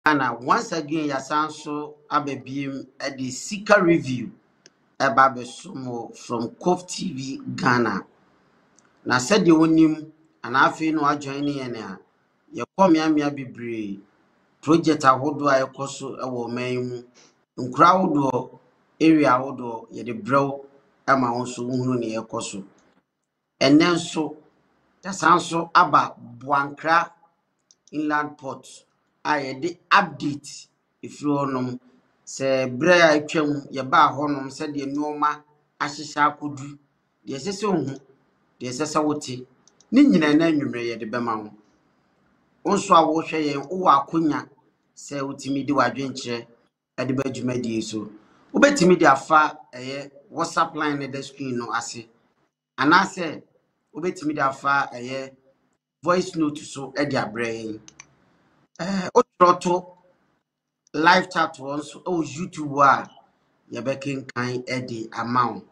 And once again, Yasanso Abebim at the Sika review about Besumo from Cove TV Ghana. Na said the onim and I feel no joining any. You come here, be project ahodo a ekoso e wo man mu nkura ahodo area ahodo ye de brew ama wonso hunu ne ekoso enen so yasanso aba Buankra Inland Port a ye de update ifiri onom se bre a atwam ye ba honom se de nuoma ahyehya akodu de sese hu de sese wote ni nyina na nwumre ye de bema ho onso a wo hwe ye wo akonya se utimi di wadwenkyere ade ba dwumadi so ubetimi di afa WhatsApp line ne the screen no ase anase ubetimi di afa voice note so ade abrɛ otroto live chat onso YouTube a ye bekenkan ade amount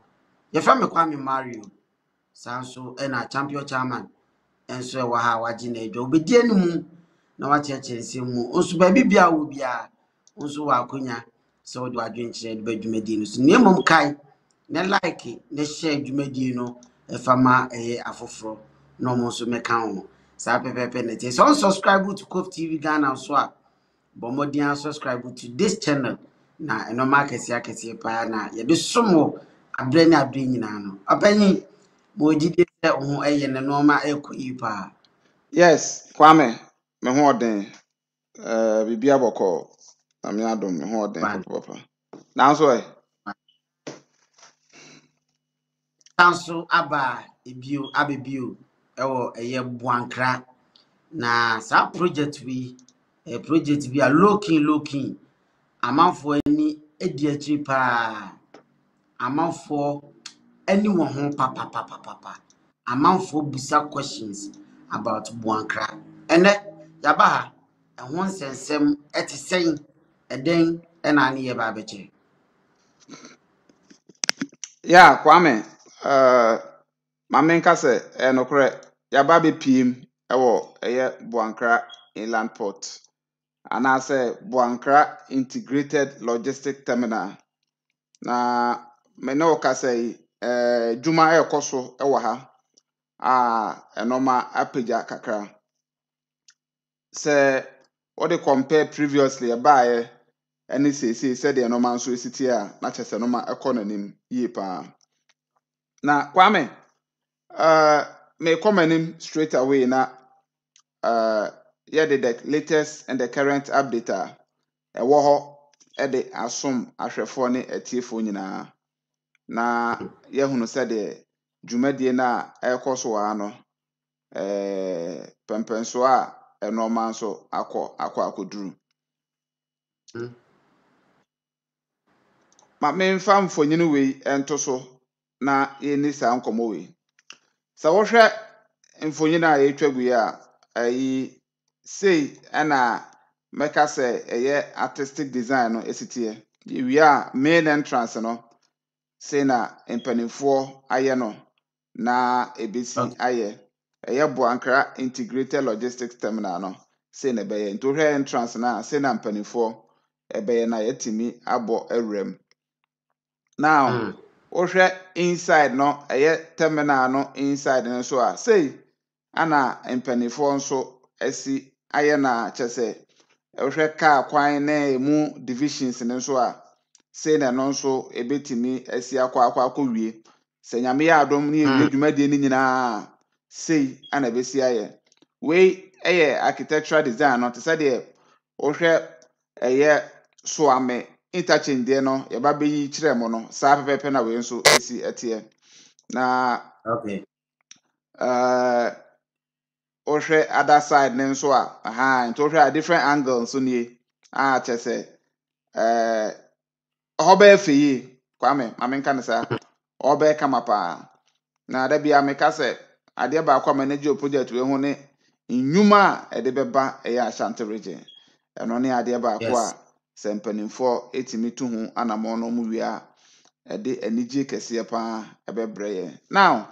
ye fa me Kwame Mario sanso na champion chairman enso e wa ha waji na edwo obedi animu na wacheche nsemu onso ba bibia wo bia onso wa akonya so do adwenkyere de badwumadi no so nemom kai na like na share dwumadi no e fama afoforo no mo so meka ho sa pepepe na tie so subscribe to Cove TV Ghana so a bomodian subscribe to this channel na eno market akese pa na ye de somo abre ni abre nyina no apanyi mo jide se ho ne no ma ekoyi pa. Yes, Kwame, me ho den bibia boko na me adom me ho den papa. Na so Tanso aba ebio abebio ewo Buankra na sa project bi a looking amanfo ani edi akiri pa amanfo ani wo ho papa amanfo busa questions about Buankra ene yaba ha ehon nsensem etisen eden ena ne ye ba beche. Yeah, Kwame, mamenka se enokre yaba be piem ewo Buankra Inland Port. And I say Buankra Integrated Logistic Terminal. Na me no ka say juma ekoso ewo ha enoma apagya kakra. Say what they compare previously about any say said the enoma so city na chese enoma ekononim ye pa. Na Kwame me come straight away na yeah the latest and the current update ewo ho de asom ahwefo ne atiefo nyina na yehunu said the dwumadie na ekoso wa no pempenso a enoma nso akoduru ma me mfa mfonyini we ento so na yeni sa nkomo we sa wo hwɛ mfonyini a yetwagu ya ayi sei ana meka sɛ artistic design no esitie wi a main entrance no sei na mpanimfoɔ ayɛ no na ebesi ayɛ Buankra Integrated Logistics Terminal no sei na bɛyɛ nto hwɛ entrance na sei na mpanimfoɔ ɛbɛyɛ na yɛtimi abɔ awuram now ohwɛ inside no terminal no inside no so a sei ana mpanimfoɔ nso asi ayɛ na kyerɛ ohwɛ car kwan na emu divisions no so a sei na no nso ebetimi asi akɔ wie sɛ nyame yɛ adom ne yɛ dwumadie ne nyinaa sei ana besi ayɛ we architectural design no te sɛ deɛ ohwɛ so ame interchange de no yɛba bɛyi kyerɛ mo no saa pepepe na we nso esi etie na ohwɛ other side ne nso a nto ohwɛ a different angles so nie a kyerɛ sɛ ɔbɛ feye Kwame mamenka ne saa ɔbɛ kama pa na da bia meka sɛ adeɛ baako a manage project we ho ne nnwuma a ɛde bɛba Ashanti region ɛno ne adeɛ baako a sɛ mpanimfoɔ etimi to ho anamɔ no mu wi a ɛde anigye kɛseɛ pa ɛbɛbrɛ yɛ now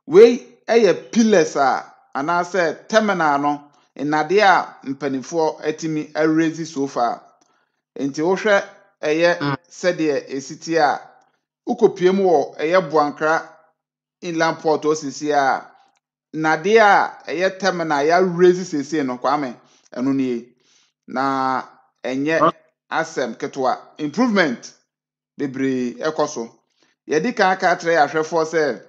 we pillars a anaasɛ terminal no nnade a mpanimfoɔ atimi arezi so far enti wohwɛ ɛyɛ sɛdeɛ esiti a ukopie mu wɔ ɛyɛ Boankra inland port osisi a nnade a ɛyɛ terminal ya arezi sese no Kwame ɛno nie na ɛnyɛ asɛm ketewa improvement bebree ɛkɔ so yɛdi kan aka atrɛ ahwɛfoɔ sɛ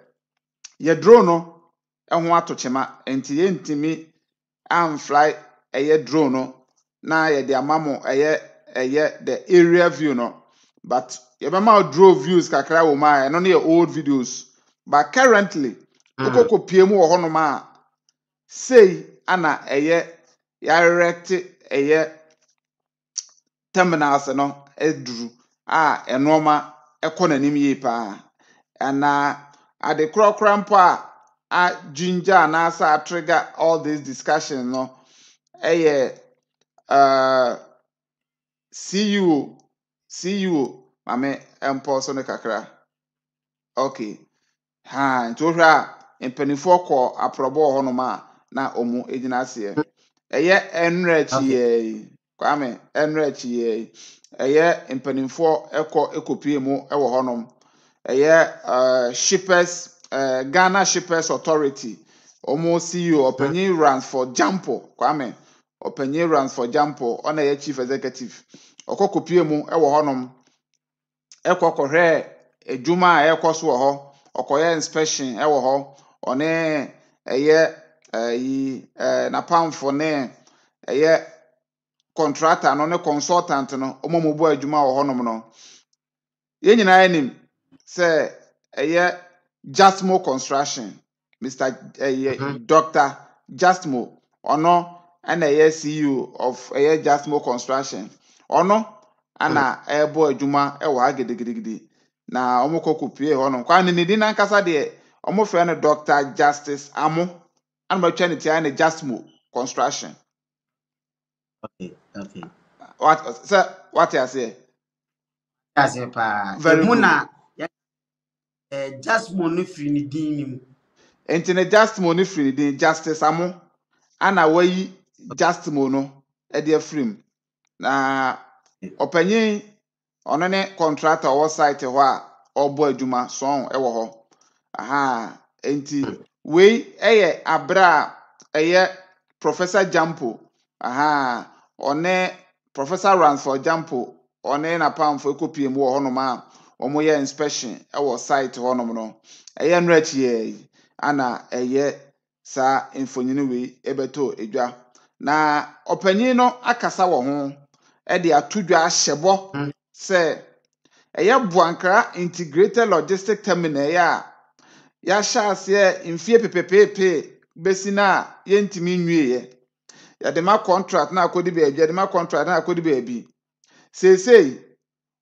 yɛ drone no ɛho ato kyema enti yɛntimi amfly ɛyɛ drone no na yɛde amamo ɛyɛ the area view no but yɛbɛma drone views kakra wɔ ma ɛno ne yɛ old videos but currently okokopie mu wɔ hɔnom a sei ana ɛyɛ yɛarete ɛyɛ terminals no eduru a enoma ekɔ nanim yie pa ana ade krokra mpo a ginger na asa trigger all this discussion no ɛyɛ CEO mame empo so ne kakra okay ha nto hwɛ a mpanifo kɔ aprobo hɔ no ma na omu egyina ase ɛyɛ enrechi Kwame enrechi ɛyɛ mpanimfoɔ ɛkɔ ekopie mu ɛwɔ hɔnom ɛyɛ shippers Ghana Shippers Authority ɔmo CEO ɔpanyin runs for Jampo Kwame ɔpanyin runs for Jampo ɔna ɛyɛ chief executive ɔkɔ kopie mu ɛwɔ hɔnom ɛkɔ kɔhwɛ edwuma a ɛkɔ so wɔ hɔ ɔkɔyɛ inspection ɛwɔ hɔ ɔne ɛyɛ napamfo ne ɛyɛ contractor no ne consultant no omo bo adwuma wo honom no ye nyina anim say eye Jasmo Construction Mr. Dr. Jasmo ono ana eye CEO of eye Jasmo Construction ono ana ebo adwuma e wa gidigidi na omo kokopie honom kwa ne di na nkasa de omo frɛ no Dr. Justice Amo ana ma twa ne tia ne Jasmo Construction. Okay. What you say? That's a pa. Very good. Just money free ni din. Enti just money free din Justice Amo ana wayi just mono e de free na opanyin ono ne contractor wo site ho a obo adwuma so e wo ho aha enti we eye abra eye Professor Jampo aha one Professor Ransford Jampo one na pamfo ekopie mu wo honom a omo ye inspection e wo site honom no eye nrechi ana eye sa infonyini we ebeto edwa na opanyin no akasa wo ho e de atodwa ahyebo se eye Boankra Integrated Logistic Terminal ya hyase mfie pepepepe besina yentimi nwie yadema contract na akodi be yadema contract na akodi be bi sesei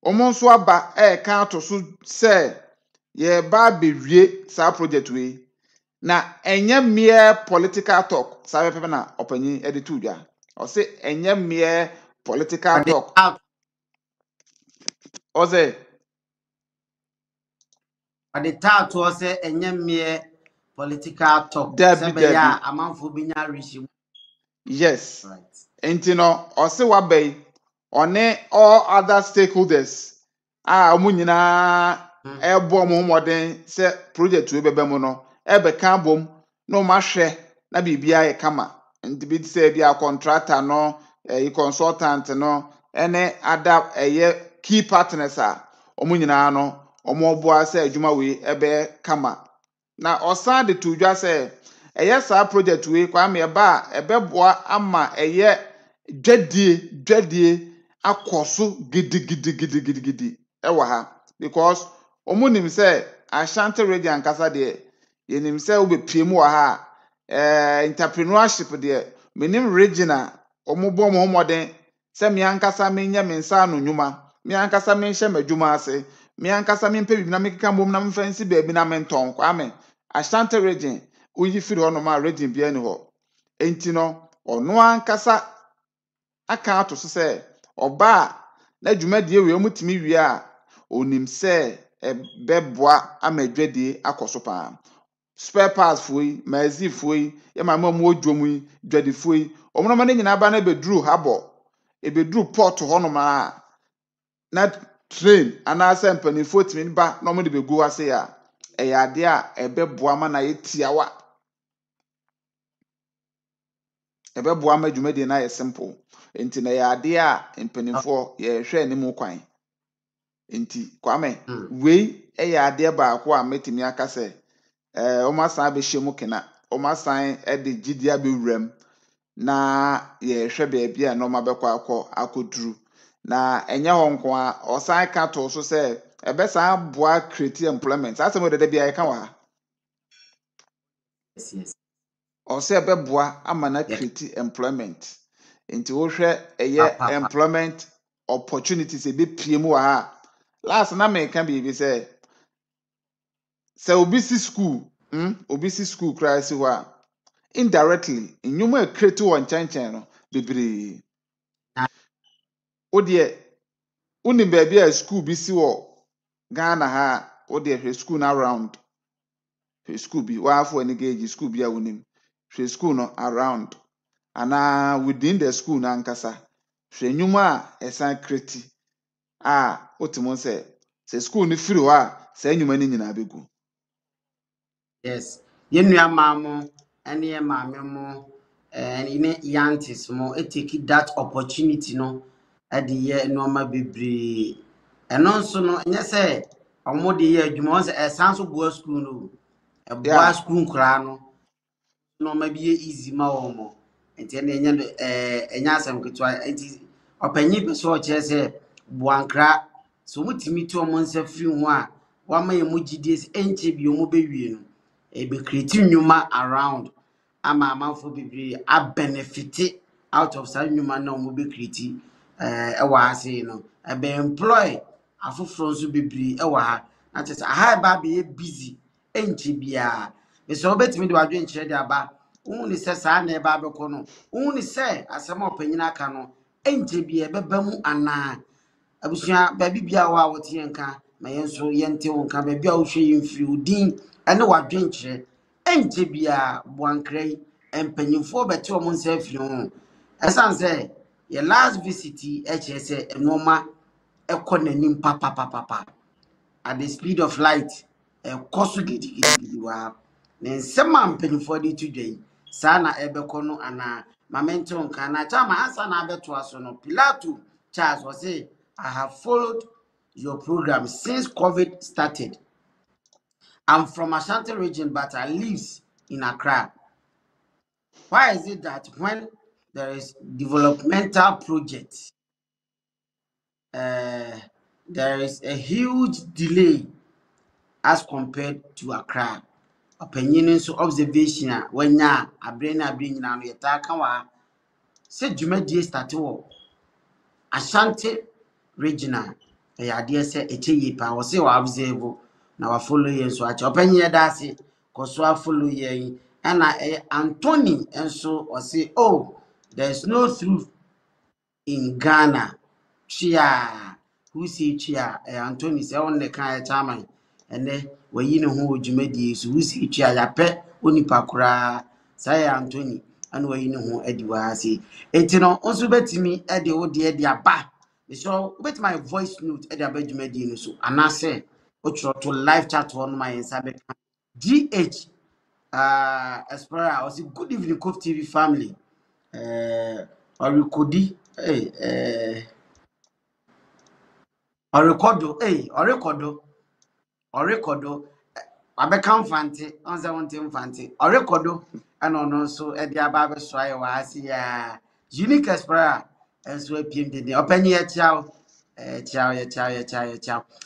omo nso aba ka to so se ye ba bewie sa project we na enye mere political talk sa pepe na opanyin editu dwa o se enye mere political talk o se the talk to say enye mere political talk Debbie. amanfo binya rishi. Yes. Right. Enti no o se wabei one all other stakeholders omo nyina ebo mo moden se project we bebe mu no ebe kan bom no ma hwe na bibia ye kama ndi bi se bia contractor no consultant no ene ada key partners omo nyina no omo boa se adwuma we ebe kama na osan de to dwa se sa project we kwa me ba ebe boa ama dwadie akoso gidigidi ewa ha because omunim say Ashanti region kasa de yenim say obepie mu wa ha entrepreneurship de menim regional omubo mo homoden say me ankasa menya me nsa no nwuma me ankasa me nhye madwuma ase me ankasa me mpa bibina me keka mbom na me fansi ba bi na me nton kwa me Ashanti region uyi firi ho no ma region bia ni ho enti no ono ankasa aka ato so se oba na dwumadie we omutimi wie a onim se beboa amadwadie akoso pa spare parts foi mazi foi ye ma ma mo dwom yi dwadi foi omno ma ne nyina ba na bedru habo e bedru port ho no ma na train anasa mpanifo timi ba na mo de begu ase ya e ya ade a ebeboa ma na yetiawa ebeboa ma dwumadi na ye simple enti na ya ade a mpanifo ye hwe ne mu kwan enti kwame wei e ya ade ba ko a metimi aka se o ma san be hyemu kena o ma san e de gidia be wuram na ye hwe be bia na o ma bekọ akoduru na enye ho nko a o san ka to so se ebe san boa create employment asem de bia ye ka wa yes o se ebe boa ama na create employment enti wo hwe eye papa employment opportunities e be pie mu wa ha last na me ka bi se obi si school obi si school cry si wa indirectly nyuma create won chanchan no bebre wo de uni baby a school bi si wo Ghana ha wo de hwe school na around hwe school bi wa afọ ani gauge school bi a wonim hwe school no around ana within the school na nkasa hwe nyuma a esan create otimo se school ni free wa se nyuma ni nyina begu yes ye nua maamo ene ye maame mo ine yantis mo take that opportunity no e de ye no ma bebre eno nso no nye se omo de ye adwuma on se esan so boa school no e boa yeah school nkra no ma bi ye easy ma wo mo enti ene enye enya asem ketwa enti opanyi be so che se boa nkra so mutimi to mo nsa firi ho a wa ma ye mo gds enche bi o mo be wie no e be create nyuma around ama amanfo bebre a benefit out of sa nyuma na mo be create e wa ase no e be employ afoforo nso bebre e wa ha na tese ha ba be busy enche bia be so betimi de wadwe nkyere de aba ni se sa na e ba be ko no ni se asema opanyina aka no enche bia be ba mu ana abusua baby bia wa wote yenka ma yenso yente wonka baby a wo hwe yemfiri odin ene wadwe nkyere enche bia boankrai empanyimfo bete o mo nsa afiri ho esan se ye last visit e che enoma ekọ nanim papa at the speed of light koso gidigidi wa ne nsema mpanyimfo de tudwai saa na ebekọ no ana mamento nka na chama asa na abeto aso no Pilato Charles was say I have followed your program since COVID started. I'm from Ashanti region, but I live in Accra. Why is it that when there is developmental projects, there is a huge delay as compared to Accra? Opinion so observation when ya abrena bring na no yeta kan wa se dwumadie start wo Ashanti regional ade se eche pa wo se wa observe na wa follow yen so acha opanye da ase ko so a follow yen and Anthony enso o say oh there's no truth in Ghana chia who say chia Anthony say on the kan chairman ene wayi ne ho dwumadi so who say chia ya pe onipa kura say Anthony and wayi ne ho adiwa ase etino onso betimi e de wo de aba so bet my voice note e de aba dwumadi no so anase o to live chat on my Instagram GH Aspera was good evening Cof TV family Orikodi Orekodo abeka mfante onse wonte mfante Orekodo ana ono so e de aba be so aye wa ase ya unique Aspera enso apiem de opanyi ya chiao ciao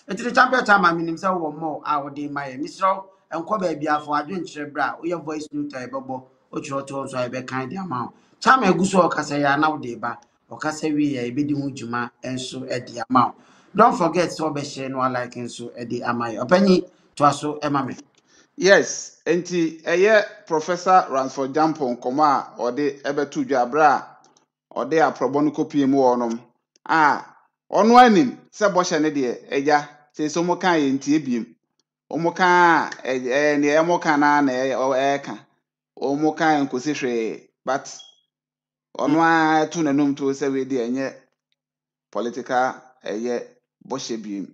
etiri champion chama minim se wo mo a wo de maye misro enko ba bia afo adwenkyere bra wo ye voice note e bebo o chiro to so e be kan de ama chama eguso o kasa ya na wo de ba o kasa wi ya e be di hu djuma enso e de ama don't forget so be share no like enso e de ama ye opanyi to aso e ma me yes enti Professor Ransford Jampo nkomo a ode ebetu dwa bra ode aprobo no kopie mu wonom ono anim se bo hye ne de eya se so mo kan ye ntie biem omuka ne emoka na eka omuka enkosi hwe but ono a to nanum to say we dey enye political boshebi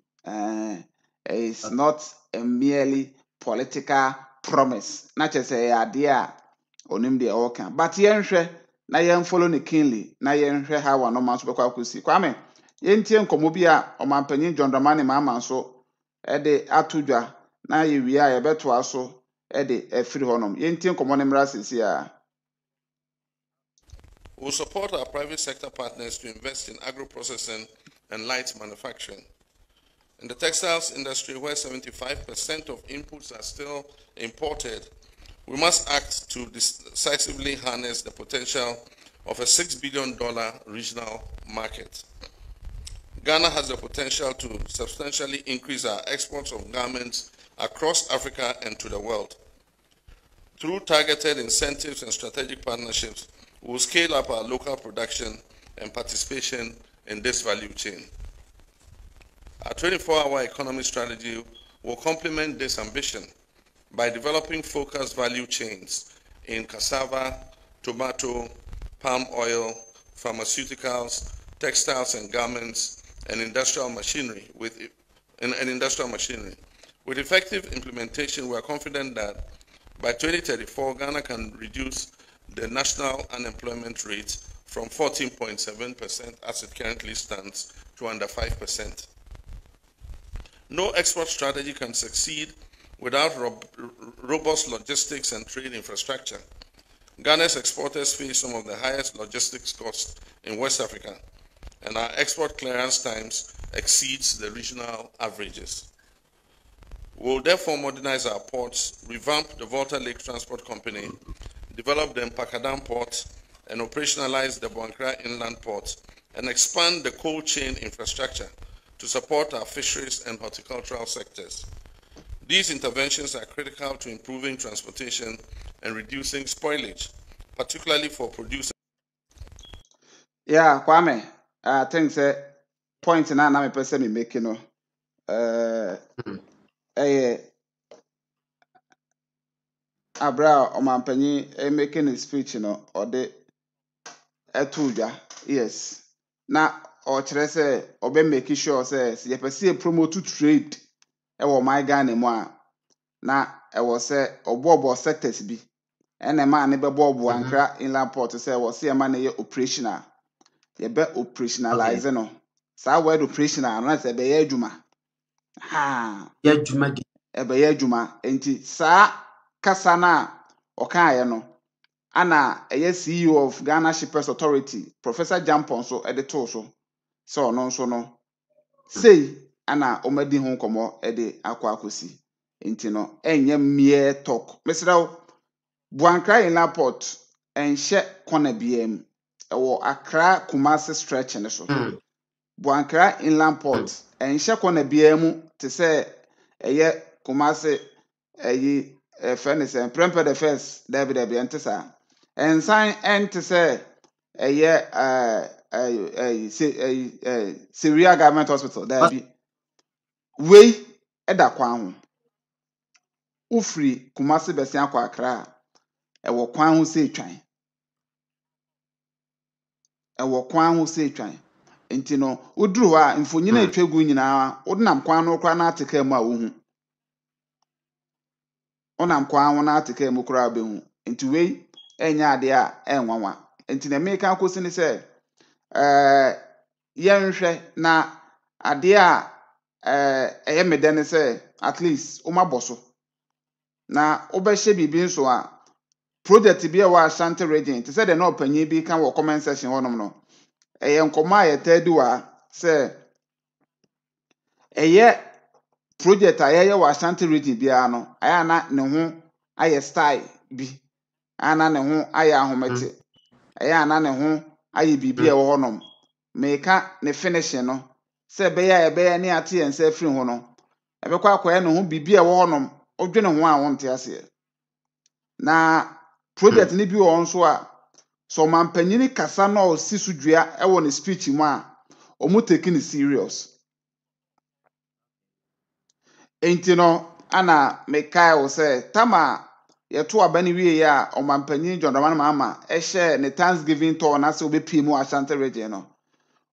it's not a merely political promise na say ade a onim de oka but yenhwe na yen follow ne keenly na yenhwe ha wa no man so bekwa akosi kwame yentie nkomo bi a omampanyin John Dramani Mahama so de atudwa na ye wi a ye beto aso de afiri honom yentie nkomo ne mra sisi a. We'll support our private sector partners to invest in agro-processing and light manufacturing. In the textiles industry, where 75% of inputs are still imported, we must act to decisively harness the potential of a $6 billion regional market. Ghana has the potential to substantially increase our exports of garments across Africa and to the world. Through targeted incentives and strategic partnerships, we will scale up our local production and participation in this value chain. Our 24-hour economy strategy will complement this ambition by developing focused value chains in cassava, tomato, palm oil, pharmaceuticals, textiles and garments, and industrial machinery. With effective implementation, we are confident that by 2034, Ghana can reduce the national unemployment rate from 14.7% as it currently stands to under 5%. No export strategy can succeed without robust logistics and trade infrastructure. Ghana's exporters face some of the highest logistics costs in West Africa, and our export clearance times exceeds the regional averages. We will therefore modernize our ports, revamp the Volta Lake Transport Company, develop the Mpakadam Port, and operationalize the Boankra Inland Port, and expand the cold chain infrastructure to support our fisheries and horticultural sectors. These interventions are critical to improving transportation and reducing spoilage, particularly for producers. Yeah, Kwame, I think the point na me person me making no abra omampanyi making a speech no or the etudwa yes na or kire say obe make sure say ye person promote trade e wo my Ghana mu a na e wo say obobo sectors bi ene ma ne bebo Boankra Inland Port say wo say ma na ye operational ye be operationalize no sa word operational na say be ye adwuma ha ya adwuma di ebe ye adwuma enti sa kasa na okaye no ana eye CEO of Ghana Shippers Authority Professor Jampon so edito so no so no sei ana omadi ho komo ede akwa akosi enti no enye mie talk mesraw Boankra Inland Port enhye kona biem ewo Accra Kumasi stretch ne so Boankra Inland Port enhye kona biem te se eye Kumasi eyi furnace premper the first David entesa ensign ente se eye Syria Government Hospital David we eda kwan ho ufri Kumasi besian kwa Accra ewo kwan ho se twan enti no uduru a mfonyina etwagu nyina odnam kwan no kra na ateka mu a wohu onam kwan ho na ateka mu kra behu enti we enya ade a enwanwa enti na meka akosi ni se yenhwe na ade a eye mede ne se at least umaboso na obehye bibi nso a project bi e wa Ashanti region te say the no panyin bi kan wo comment section honom no eye nkoma ye tadi wa say eye project ayeye wa Ashanti region bia no aya na ne ho aye style bi ana ne ho aye ahomete aya na ne ho aye bibi e wo honom meka ne finishing no say be ya ebe ya ne ate yense afiri ho no ebekwa akoye ne ho bibi e wo honom odwene ho a wonte ase na project ni bi wo nso a so mampanyini kasa na o sisudua e wo ne speech mu a omu taking it serious enti no ana mekai wo say tama yeto abani wie ya omampanyin John Dramani Mahama ehye ne Thanksgiving tour na se obepie mu Ashanti region no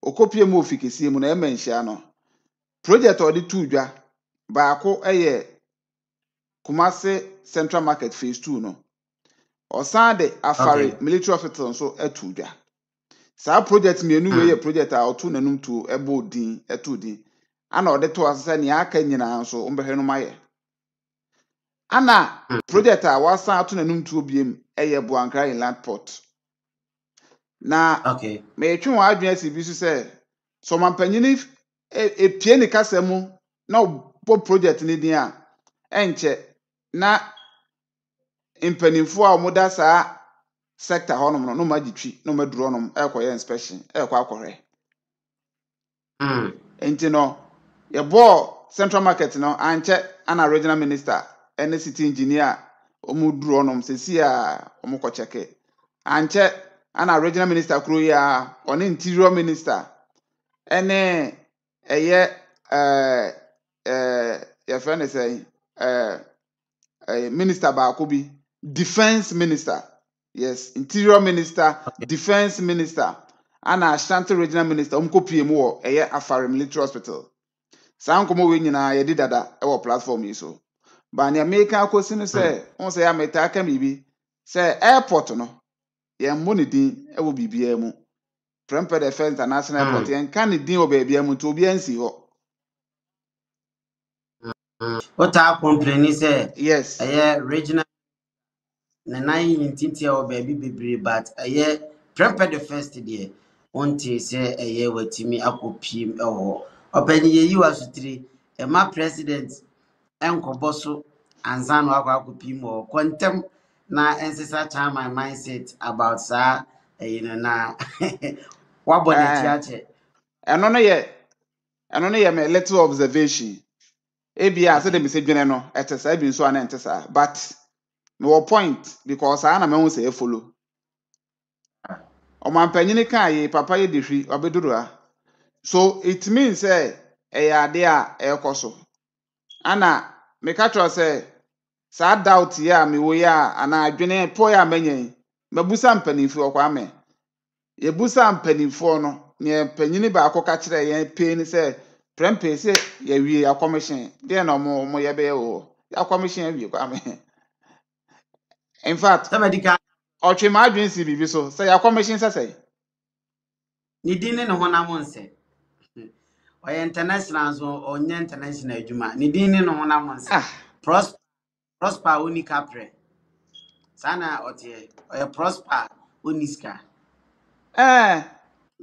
okopie mu ofikisi mu na emanhia no project odi tudwa baako Kumasi Central Market Phase 2 no osande afare Okay. military hospital so etudwa sa project mienu we project a otu nanum tu ebo din etudin ana ode to asese ne aka nyina so ombehwe no maye ana project a wasa atu nanum tu obiem Buankra Inland Port na Okay. me twe wa adwen si bi so se so mampanyini epie ne kasa mu na obo project ni din a enche na impanimfo a omoda saa sector honom no magitwi no maduro honom ekoye inspection akọhwe enti no ye bo Central Market no anche ana regional minister ene city engineer omuduro honom sesi a omokocheke anche ana regional minister kuro ya one interior minister ene eye ye friend say minister baako bi defense minister. Yes, interior minister, defense minister, and Ashanti regional minister, umkopie mu wo Afare military hospital. Saa nkomo we nyina ye di dada e wo platform yi so. Ba ne America akosi no say, on say ya meta aka bibi, say airport no, ye mmo ne din e wo bibia mu. Prempeh Defense International Airport, ye nka ne din wo baabia mu to obi ansi ho. What I complain say Yes. regional na nine intintia o baby bebre but Prempeh the first day onti say watimi akopiem eho opani ye yi wasutiri ma president enkoboso anza no akopiem o kontem na ensesa cha my mindset about sa na waboneti ache Eno no ye me little observation. Ebia say dem say dwene no etesa bi nso ana entesa but me wo point because I na me hu say follow omampanyini kan ye papa ye dehwi obeduru ha so it means say ade a ekoso ana me ka tro say sa doubt ya me wo ya ana adwene po ya manyan mabusa mpanimfo okwa me ye busa mpanimfo no ne panyini ba akoka kire ye pain say Prempeh say ye wie ya commission dey na mo ye be wo ya commission wie kwa me in fact somebody can otwe ma adwen si bibi so say ya commission say ni dine ne honam nse oye international so onye international adwuma ni dine ne honam nse prosper unika pre sana otie oye prosper uniska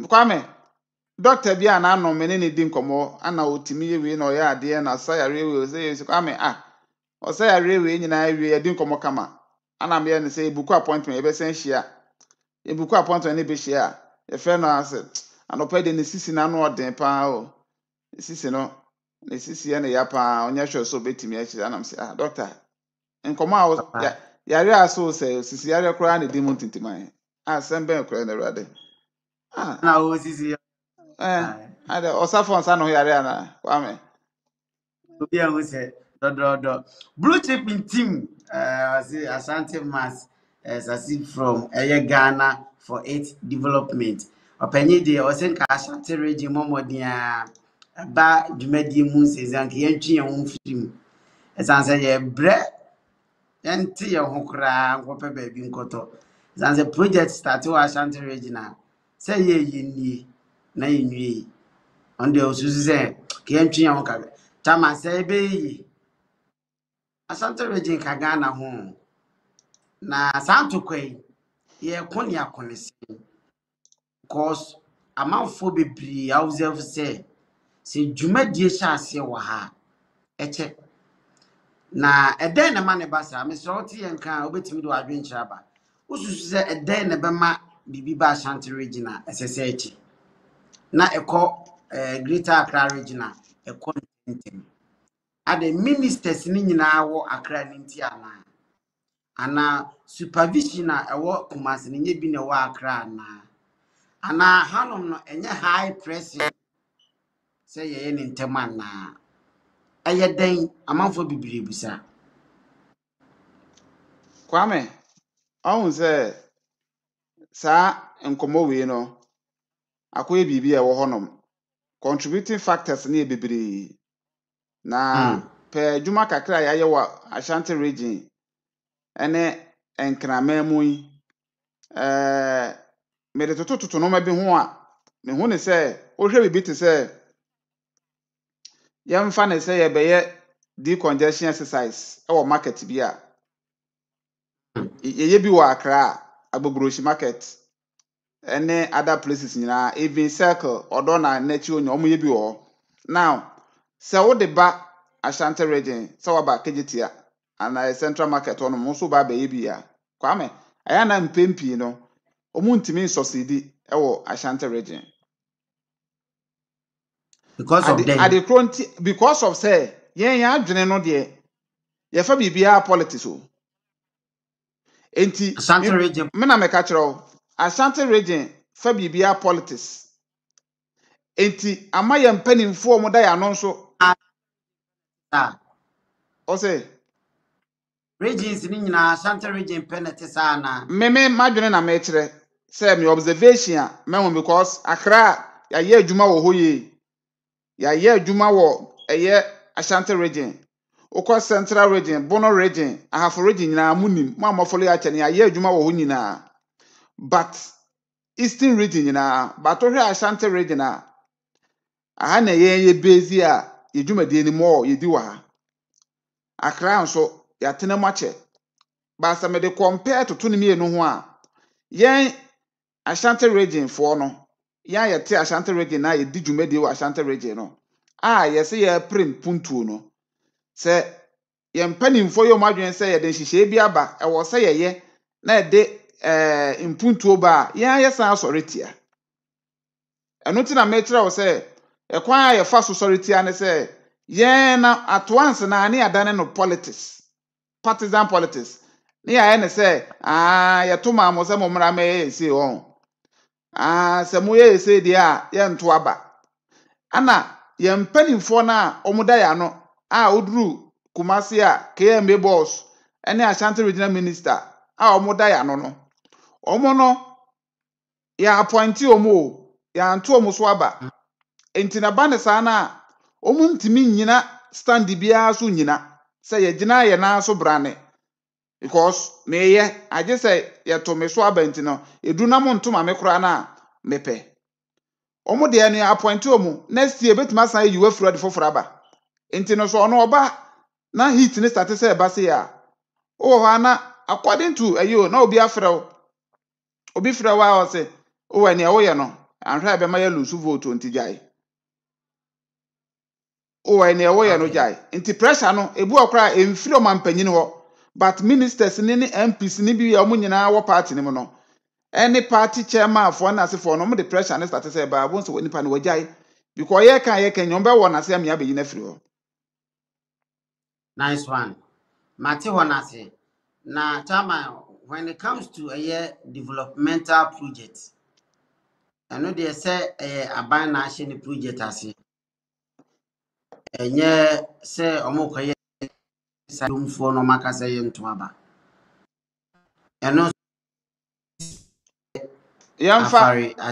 kwame doctor bia na anọ me ne di nkomo ana otimi yewe na oya ade na sayare we say kwame o sayare we nyina we di nkomo kama ana me ne say ebuku appointment e be sen hia ebuku appointment ne be hia e fe no ase anopa de ne sisi na no oden pa o sisi no ne sisi ya ne ya pa onya hwe so betimi a hia ana me say doctor nkomo a yare aso say sisi yare kura na di mu tintiman sembe kura na rade na o sisi ade osafo nsa no yare ana kwame obi a wose do blue chip team say Ashanti Mass succeed from Ghana for its development openye de o senka Ashanti region momodia ba dwumadi mu sezan ke yantwi yan ho film esan say ye bre yente ye ho kra nkopɛ baabi nkoto esan say project start wa Ashanti region say ye yini na yenwie on the osusu say ke yantwi yan ho kaga chama say be yi Ashanti region ka Ghana ho na santo kwai ye koni akonese cause amanfo bebree observe say dwumadie hyase wa ha eche na eden na ma ne basa me so tie nka obetimi do adwenkyira ba ususu se eden na bema bibi ba Ashanti region esese eche na ekọ Greater Accra region ekọ ntem ade ministers ni nyina wo Accra ninti ana supervision ewo Kumasi ni nye bi na wo Accra ana hanom no enye high pressing say ye ni ntem ana ɛyɛ den amanfo bibiri busa. Kwame, ɔhun sɛ saa nkɔmɔ wei no akɔyɛ biribi a ɛwɔ hɔnom contributing factors ne yɛ bebree na pɛ adwuma kakra a yɛayɛ wɔ Ashanti region ɛne nkraman mu yi mede toto noma bi ho a mehu ne sɛ wohwɛ biribi te sɛ yɛmfa ne sɛ yɛbɛyɛ decongestion exercise ɛwɔ market bi a yɛyɛ bi wɔ Accra Agbogoroshi market ɛne other places nyinaa even circle ɔdɔ na n'akyi onye ɔmo yɛ bi wɔ hɔ now sɛ wode ba Ashanti region sɛ waba Kejetia ana central market ɔno mo nso ba abɛyɛ bi a Kwame ɛyɛ na mpempii no ɔmo ntumi nsɔsidi ɛwɔ Ashanti region because of them. Because of say yɛn adwene no deɛ yɛfa biribiara politics o enti Ashanti region me na meka kyerɛ wo Ashanti region fa biribiara politics enti ama yɛn mpanimfoɔ mo da yɛ ano nso ɔsɛ regions ni nyinaa Ashanti region penalty saa na me madwene na mekyerɛ sɛ me observation a mehu because Accra yɛayɛ adwuma wɔ hɔ yie yɛayɛ adwuma wɔ ɛyɛ Ashanti region okɔ central region Bono region ahafo region nyinaa munim mo amɔfolo yɛ akyɛ yɛayɛ adwuma wɔ hɔ nyinaa but eastern region nyinaa but ohwɛ Ashanti region a aha na yɛn bezi a yɛdwumadie ni mo yɛdi wɔ ha Accra nso yɛatena mu akyɛ basa me de compare to ne mienu ho a yɛn Ashanti region foɔ no yɛn yɛte Ashanti region na yɛdi dwumadie wɔ Ashanti region no a yɛsɛ yɛpre mpuntuo no sɛ yɛn mpanimfo yɛ ɔmo adwene sɛ yɛde nhyehyɛe bi aba ɛwɔ sɛ yɛyɛ na yɛde mpuntuo ba a yɛn ayɛ san asɔre tia ɛno ti na mekyerɛ wo sɛ ɛkwan a yɛfa so sɔre tia ne sɛ yɛn na atoanse na ne adane no politics partisan politics ne yɛayɛ ne sɛ yɛto ma mo sɛ mo mmara mɛyɛ ese wɔn sɛ mo yɛ ese deɛ a yɛnto aba ana yɛn mpanimfoɔ na ɔmo da yɛ ano a oduru Kumasi a KMA boss ɛne Ashanti regional minister a ɔmo da yɛ ano no ɔmo no yɛ appointee ɔmo yɛanto ɔmo so aba enti na ba ne saa na ɔmo ntimi nyina stand biara so nyina sɛ yɛgyina yɛ na so brane because meyɛ agye sɛ yɛto me so aba enti no edu na mo ntoma me kora na mepɛ ɔmo deɛ no appointee ɔmo next year betuma san yiwa fura de foforo aba enti no so ɔno ɔba na heat ne start sɛ ɛba se a o hɔ na according to ayo na obi afrɛw obi frɛw a ɔsɛ o wɔ nea woyɛ no anhwɛ ɛbɛma yɛ lose vote enti gyae o wɔ nea woyɛ no gyae enti pressure no ebu okra emfiri ɔman panyin hɔ but ministers ne MPs ne bi a ɔmo nyinaa wɔ party ne mu no ɛne party chairman afɔ na asefo no ɔmo de pressure ne start sɛ ɛba abo nso nipa no wɔgyae because yɛ kan nyom bɛ wɔ na se amia bɛyi na firi hɔ. nice one. Mate Honase. Now, Chama, when it comes to a developmental project, I know they say a ban national project as and yeah, say Omoka Salum for no Macasay to Aba. And no Yamfa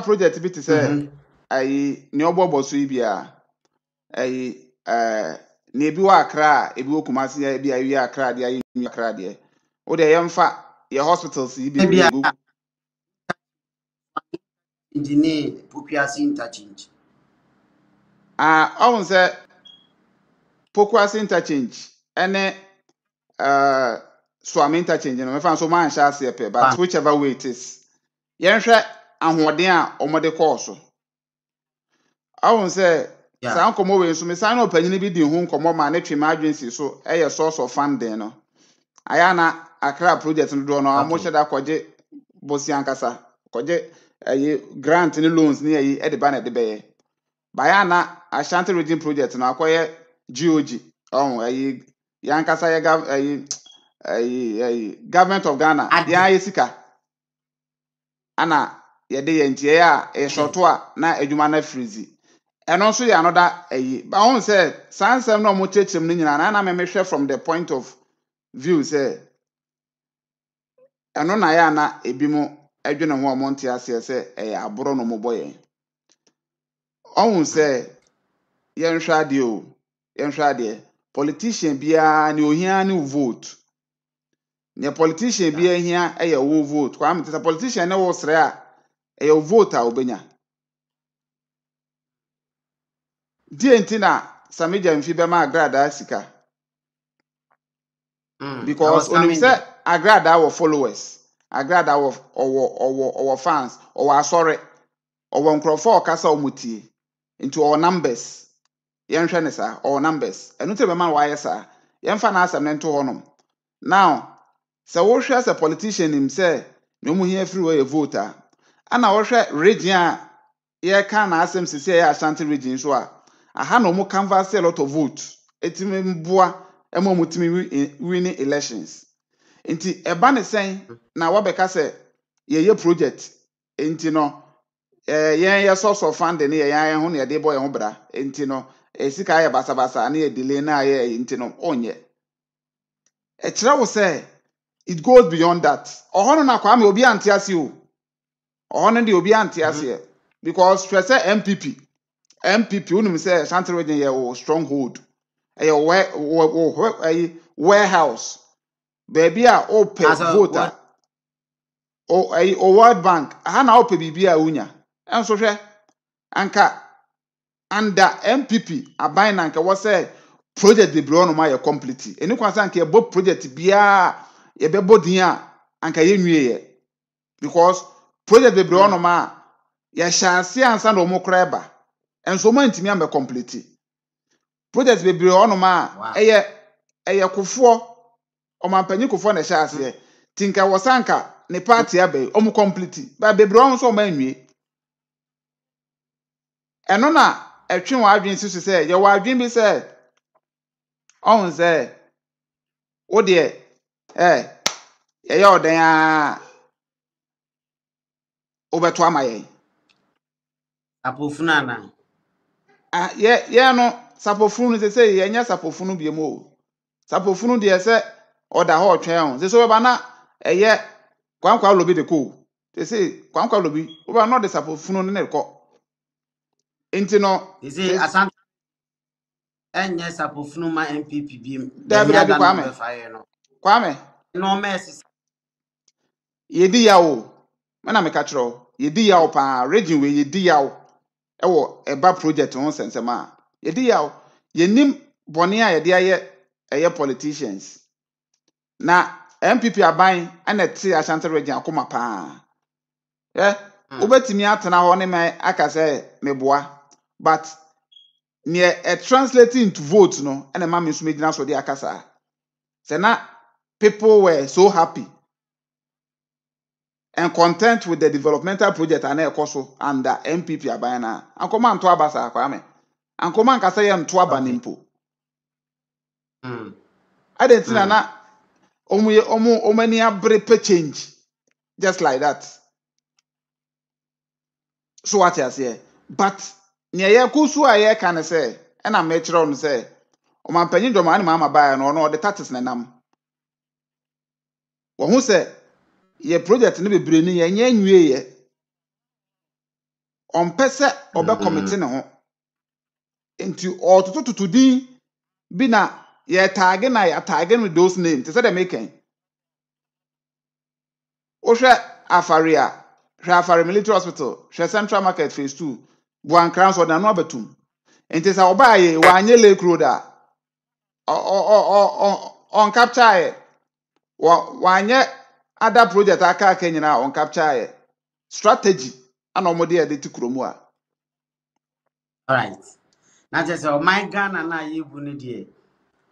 project bi te sɛ ayi ne ɔbɔbɔ so yi bia ayi ne bi wɔ Accra ebi wɔ Kumasi bi ayi Accra de ayi New Accra de o de yamfa ye hospitals yi bi engineer Pukuasi interchange ɔhun sɛ Pukuasi interchange ɛne Swami interchange no mefa so man hyɛ ase pɛ but whichever way it is yɛnhwɛ ahoɔden a ɔmode kɔɔ so ahun sɛ saa nkɔmɔ wei nso mesan na ɔpanyin bi di ho nkɔmɔ ma ne twema adwensi so ɛyɛ source of funding no aya na Accra project no do no amo hyɛ da kɔgye bosi ankasa kɔgye ɛyɛ grant ne loans ne ɛyi ɛde ba na ɛde bɛyɛ baya na Ashanti region project no akɔyɛ GOG ɛyi yankasa yɛ government of Ghana ya yɛ sika ana yɛde yɛn ntie a ɛshɔto a na adwuma na freeze ɛno nso yɛ another ba ho sɛ saa nsɛm na ɔmo kyerɛkyerɛ mu no nyinaa na mehwɛ from the point of view sɛ ɛno na yɛ na ebi mo adwene ho ɔmo nte aseɛ sɛ ɛyɛ aboro no mo bɔ yɛn ɔho sɛ yɛnhwɛ adeɛ o yɛnhwɛ adeɛ politician biara ne ohia ne vote ne politician biara hia ɛyɛ wo vote kwa mte sɛ politician ne wo srɛ a ɛyɛ vote a obenya die nti na Samija mfi bɛma agrada sika because onim sɛ agrada wɔ followers agrada wɔ fans ɔwɔ asɔre ɔwɔ nkrɔfo ɔkasa ɔmutie nti ɔwɔ numbers yɛnhwɛ ne saa ɔwɔ numbers ɛno te bɛma wayɛ saa yɛmfa na asɛm ne nto hɔnom now sɛ wohwɛ sɛ politician nim sɛ ne ɔmu hia free wɔ yɛ vote a ana wohwɛ region a yɛka na asɛm sisi yɛ Ashanti region so a aha na ɔmu canvass a lot of vote etimi mboa ɛma ɔmu timi win elections nti ɛba ne sɛn na wabɛka sɛ yɛyɛ project nti no yɛn source of funding ne yɛn ho ne yɛde bɔ yɛn ho bra nti no sika yɛ basabasa ne yɛ delay na yɛ nti no onyɛ ɛkyerɛ wo sɛ it goes beyond that ɔhɔ no na kwa me obi ante ase o ɔhɔ no de obi ante ase because hwɛ sɛ MPP unum sɛ Ashanti region yɛ stronghold ɛyɛ warehouse baby a open voter o World Bank aha na open bibi a unya enso hwɛ anka under MPP aban na anka wɔ sɛ project de bro no ma yɛ complete eni kwansa anka yɛ bo project bia yɛ bɛbɔ din a anka yɛ nwie yɛ because project de bro no ma yɛ hyɛase ansa na ɔmo kra ba enso mo ntimi am complete project bebree ono ma ɛyɛ kofoɔ ɔmanpanyi kofoɔ na hyɛase tinka wɔsanka ne party abai ɔmo complete ba bebree ɔmo so ɔmo anwie ɛno na ɛtwe wɔ adwen si so sɛ yɛ wɔ adwen bi sɛ ɔhun sɛ wo de yɛyɛ ɔdan a wobɛto ama yɛn apofunu ana yɛ no sapofunu no sɛ yɛnyɛ sapofunu bi mu o sapofunu deɛ sɛ ɔda hɔ ɔtwɛn ho sɛ bɛba na ɛyɛ kwankwa lobi de ko sɛ kwankwa lobi woba no de sapofunu no ne kɔ enti no sɛ Asante ɛnyɛ sapofunu ma MPP bi da bi kwame no mess yedi yawo mana me ka kyerɛ yedi yawo pa region we yedi yawo ɛwɔ ɛba project ho sensema yedi yawo yenim bɔne a yɛde ayɛ ɛyɛ politicians na MPP aban ana te Ashanti region akoma pa obetimi atena hɔ ne me aka sɛ meboa but near translating into votes no and a man is making us for the akasa say na people were so happy and content with the developmental project and ekoso under MPP abayana and come on to abasa kwame and come on kasa yam to abanimpo I didn't see na omani abre change just like that so what you say but near ye kusu a ye kan say and I make sure on say o man panyin do man mama baa no the taxes na nam wo hu say ye project ne bebre ni ye nya nwie ye on pese obe committee ne ho enti ototototo din bi na ye tag with those names say them making o hwe afaria hwe military hospital hwe Central Market phase 2 buan crowns or na no abatum enti say oba ye wa anye Lake Road a on capture wanye other project aka nyina on capture strategy ana omode e de tikromu a all right na just say my Ghana na yebu ne de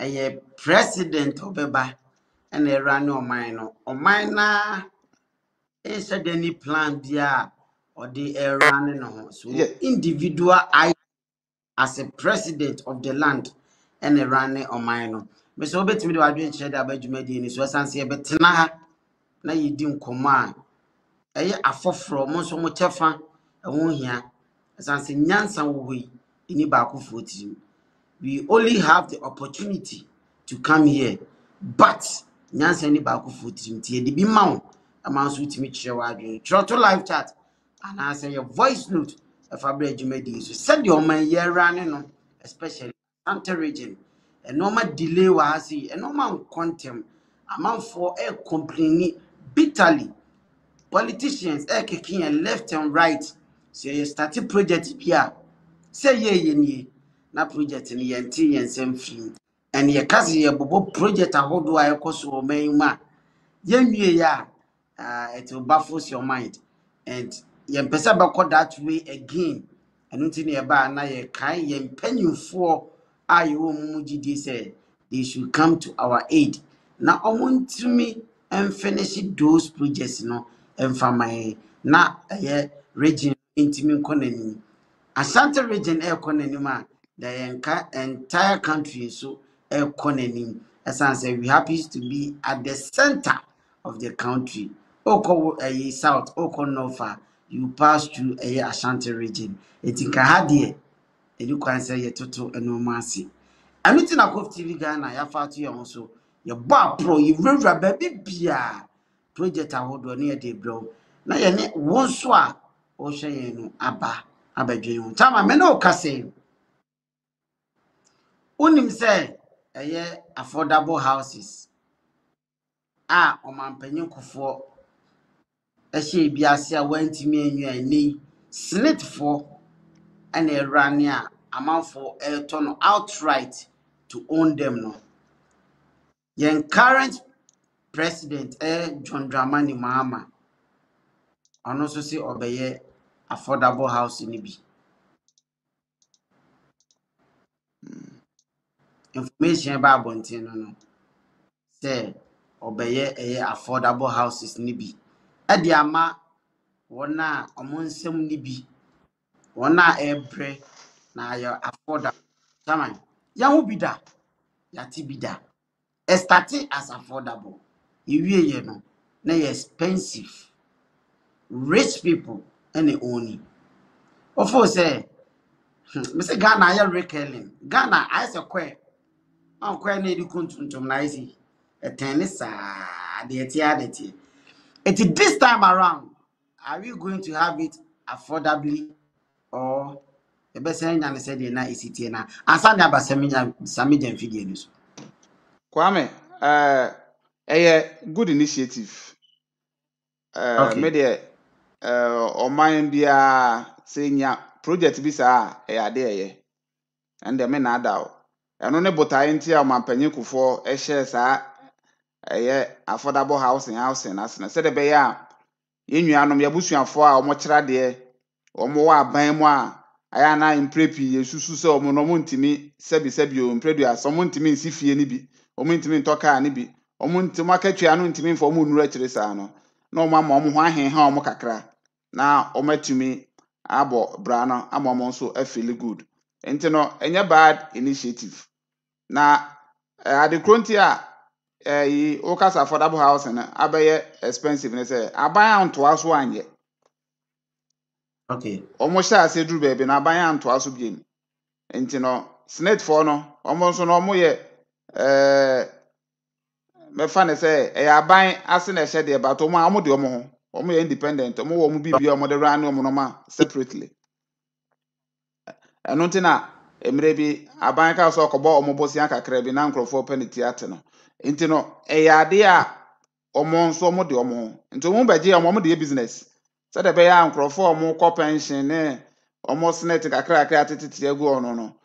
eye president obeba and e run oman no oman na e said any plan dia or the run no so individual I as a president of the land and a run oman no me so betimi de wadwen chere da badwuma di ni so sanse e betena ha na yedi nkoma ɛyɛ afoforo mo nso mo kyɛfa ɛho hia ɛsanse nyansa wo hɔ yi ini baako fo tirim. We only have the opportunity to come here, but nyansa ni baako fo tirim tie de bi ma wo ama nso timi kyerɛ wa adwen kyerɛ to live chat ana say your voice note ɛfa bra adwumadi so sɛ de ɔman yɛra ne no especially Asante region a normal delay wa ha sei a normal contem amanfo complaining bitterly. Politicians kicking and left and right. So you start a project here. Say ye na project ni yenti yen sem film. And ye kazi ye bobo project a hold I cost o ma. Yen ya it will baffles your mind. And yen pesa bako that way again. And until ye ba na ye kai yen penny for ayo mujidi say they should come to our aid. Now I want to me and finish those projects, and for my na region intimate economy. Ashanti region economy the entire country so economy. As I say, we happy to be at the center of the country. Oko south, oko north, you pass through Ashanti region. It in Kahadie, you can say ye toto enomasi. Anything na Kof TV Ghana ya fa to you so ye ba pro ye wura baby bia project ahodo na ye de bro na ye ne won so a o hwe ye no abadwen ho tama me na o kase unim say affordable houses o man panyin kofo hye biase a wantimi anwa ani snitfo ana erane a amanfo to outright to own them no. Yen current President John Dramani Mahama ono so say obeye affordable house ni bi. Information about bontin no say obeye affordable houses ni bi. E di ama wona omonsem ni bi. Wona ebre na ya affordable. Taman ya hu bi da ya ti bi da. E starting as affordable. Iwie ye no na expensive. Rich people and they own it. Of course, Mr. Ghana, I am recalling. Ghana, I say, I'm quite near the country to Naisi. A tennis, the theater. It this time around, are we going to have it affordably or the best thing I said in is it now? And Sunday about Samijan videos. Kwame, a good initiative. Okay. Media, or mine be saying project be sa ade and the men are and on a botainty of my penicle for a share sa affordable housing as I said a bear. In you anom yabusuan fo a omokyera de omo wa ban mu a aya na imprepi yesusu se omo no montimi sebi o impredu a so montimi nsifie ni bi omo ntimi ntoka ni bi omo ntimi akatwa no ntimi fo omo nura kyere sa no na omo ama omo ho ahenha omo kakra na omo atumi abo bra no ama omo nso feel good enti no enya bad initiative na adekronti a Okas affordable house and abaye expensive ne say aban anto aso anye. Okay. Almost as a drew baby na aban anto aso biem. Enti no snake for no almost no mo ye me fa ne say aban ase na hye de but omo amo de omo ho. Omo ye independent, omo wo mo bibia omo de ran omo no ma separately. Eno ntina emre bi aban ka so kobo omo bosia kakra bi na nkrofo penity ate no. Enti no ade a omo nso omo de omo nti omo beje omo de business se de be ya nkrofo omo ko pension ne omo snet kakra atete egu ono no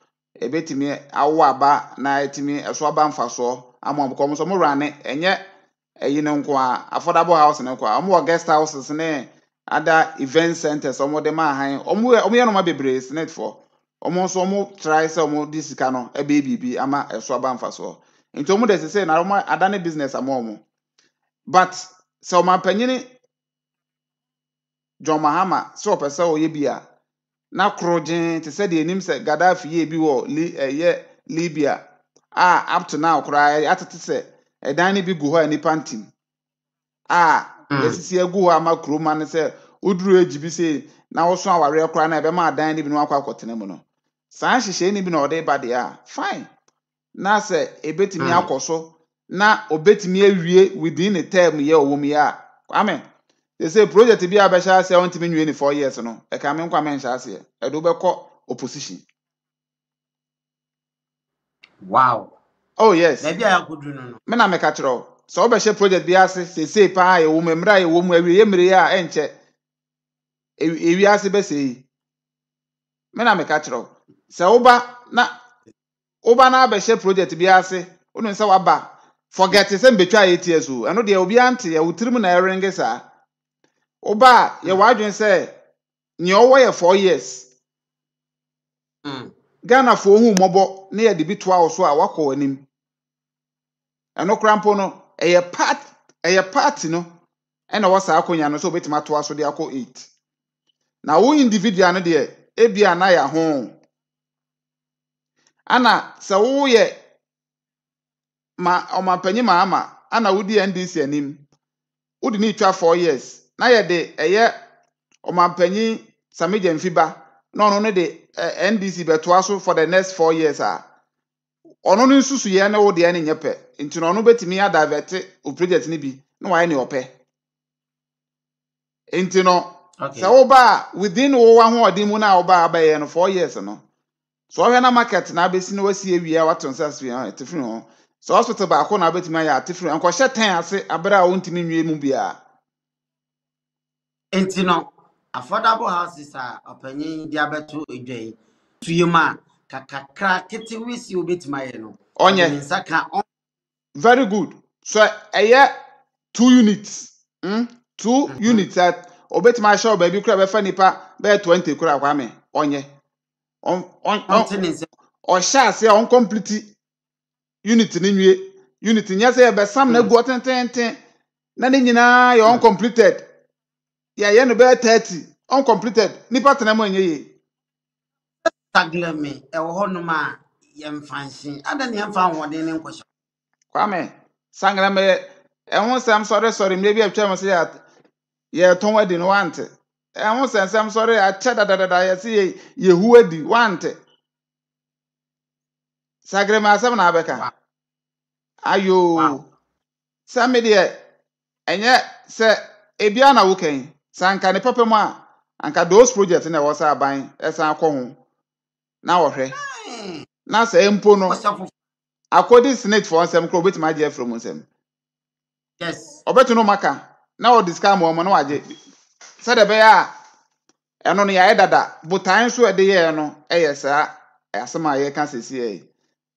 ebetimi awo aba na etimi eso aba mfaso ama omo so mo rane enye eyi ne nko a affordable house ne nko a omo guest houses ne other event centers omo de ma han omo ye no ma bebre snet for omo nso omo try se omo di sika no ebe bibi ama eso aba mfaso nti omo de se na omo adane business ama omo. But so my panyini John Mahama so pesa oye bia na krojen te said the name say Gaddafi ye bi wo Libya up to now cry atete say e dan ni bi gu ho ani pantim yɛsisi egu ama kuroma ne sɛ uduru ejibi sɛ na woso aware kora na ebe ma adan ne bi no akwa akɔtena mu no saa hyehyɛ ne bi na ɔde ba de a fine na sɛ ebetimi akɔso na obetimi awie within the term ye ɔwɔ mu ya amen they say project bi abɛhyɛ ase a ɔntimi nwie ne 4 years no ɛka me nkwa me nhyɛ ase ɛdo bɛkɔ opposition. Wow. Oh yes. Maybe I could do no. Me na meka kyerɛ sɛ ɔbɛhyɛ project bi ase sɛ paa yɛ wɔ mu mmra yɛ wɔ mu awie mmere a ɛnkyɛ ewi ase bɛsɛ yi me na meka kyerɛ sɛ woba na abɛhyɛ project bi ase wonu sɛ waba forget sɛ mbetwa ATS o ɛno deɛ obi ante yɛ wutirim na ɛrenge saa woba yɛ wadwen sɛ ne ɔwɔ yɛ 4 years Ghana fo hu mɔbɔ ne yɛ de bi toa wo so a wakɔ anim ɛno krampo no ɛyɛ party no ɛna wɔ saa akonya no so obetima toa so de akɔ 8 na wo individual no deɛ ebia na ya ho ana sɛ wo yɛ ma ɔmapanyi ma ama ana wo di NDC anim wo di ne twa 4 years na yɛ de ɛyɛ ɔmapanyi Samija Mfiba na ɔno no de NDC bɛtoa so for the next 4 years a ɔno no nsusu yɛ ne wo de ne nyɛpɛ nti no ɔno betimi adivert o project ne bi na wayɛ ne ɔpɛ nti no sɛ wo ba within wo wa ho ɔde mu na wo ba abɛyɛ no 4 years no so ɔhwɛ na market na abesi no wasi awia waton sas fi ha tefiri ho so hospital ba ko na betimi ayɛ atefiri anko hyɛ 10 ase abere a wontimi nwie mu bia nti no affordable houses a opanyin di abeto edwai tuyema kakakra kete wisi obetima ye no onye nsaka very good so ɛyɛ 2 units 2 units at obetima show baby kura be fa nipa be 20 kura kwa me onye on hyɛ ase on complete unit ni nwie unit nya sɛ be sam na gu otententen na ne nyinaa yɛ on completed ya no be 30 uncompleted nipa tena mu enye ye tagleme ɛwɔ hɔ no ma yɛmfanhye ada ne yɛmfa ahoɔden ne nkɔhyɛ kwame sangrame ɛho sam sorry me bi atwa mo sɛ yɛ ton adi no wante ɛho sam sorry akyɛ dadadada yɛ sɛ yɛ hu adi wante sangrame asɛm na abɛka ayo same de ɛnyɛ sɛ ebia na wokan sanka ne papa mu a anka those projects na ɛwɔ sɛ aban ɛsan akɔ ho na wɔhwɛ na sɛ mpo no according senate for nsɛm kro betima agye from nsɛm yes obetu no maka na o discount mo na wagye sɛ de be ya ɛno no yɛ dada botan so ɛde yɛ no ɛyɛ saa asɛm a yɛ ka sesi ɛ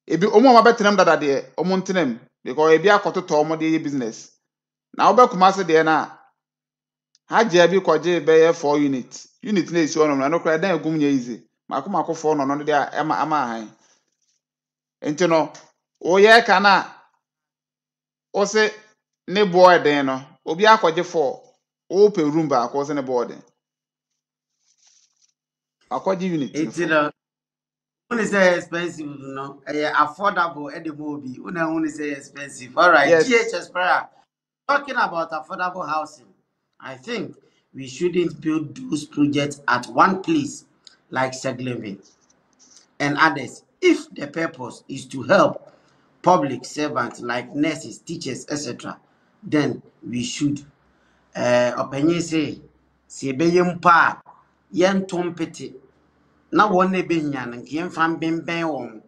ebi omo ma betenam dada de omo ntenam because ebi akɔtotɔ omo de yɛ business na obekuma se de na hagye bi kɔgye be yɛ 4 unit na esi ono na no kra dan agum nya ize makoma akɔfo no no de ama ahan enti no o yɛ ka na o se ne boy den no obi akɔgye 4 o pe room ba akɔ se ne boy den akɔgye unit enti no when say expensive no affordable at the movie when say expensive all right yes. GHS prayer talking about affordable housing I think we shouldn't build those projects at one place like Segleme and others if the purpose is to help public servants like nurses, teachers, etc. Then we should. Opinion say, "Se be yempa yen tompete na won ne behia na kiem fam benben won."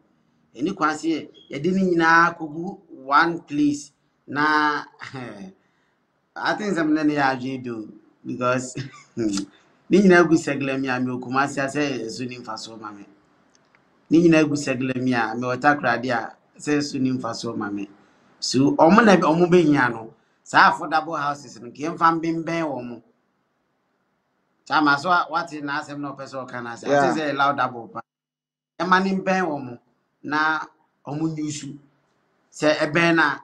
Eni kwan se ye de ni nyina kogu one place na I think some na ya do because ni nyina gu Segleme a me okuma se so ni mfaso ma me. Ni nyina gu Segleme a me otakrade a say so ni mfaso ma me. So omo na omo behia no sa affordable houses no kiem fam benben won. Chama so what in asem no person can say I say laudable pa. E manim ben won na omo nyusu. Say e ben na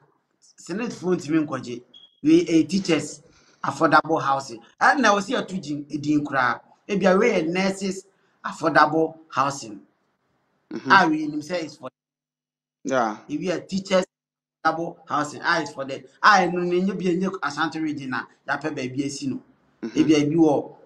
senate phone timi nkoje. We teachers affordable housing. And now see a tujin edin kra. E bia we nurses affordable housing. We him say is for yeah. If we are teachers affordable housing. I is for the I no need be a Ashanti region na ya pe baby esino. Ebi ebi wo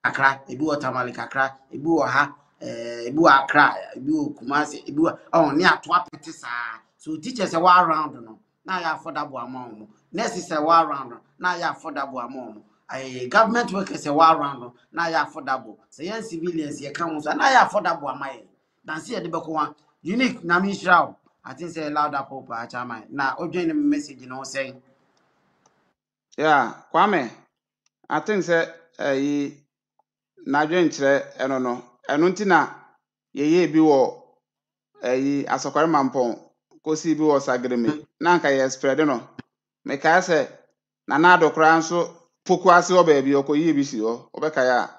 Accra, ebi wo Tamale kakra, ebi wo ha ebi wo Accra, ebi wo Kumasi, ebi wo oh ne ato apete saa. So teachers are around no. Na ya affordable amount. Nurses are around na ya affordable amount. Government workers are around na ya affordable. Say yan civilians ye kan so na ya affordable amount. Dan see e de beko wan unique na mi shraw. I think say louder pop chama na odwen message no say Yeah, Kwame, I think say na dwen kire eno no. Eno nti na ye bi wo asokware mampon kosi bi wo sagreme. Na nka ye spread no. Me ka say na na adokra nso poku ase oba bi okoyi bi si ho. Obeka ya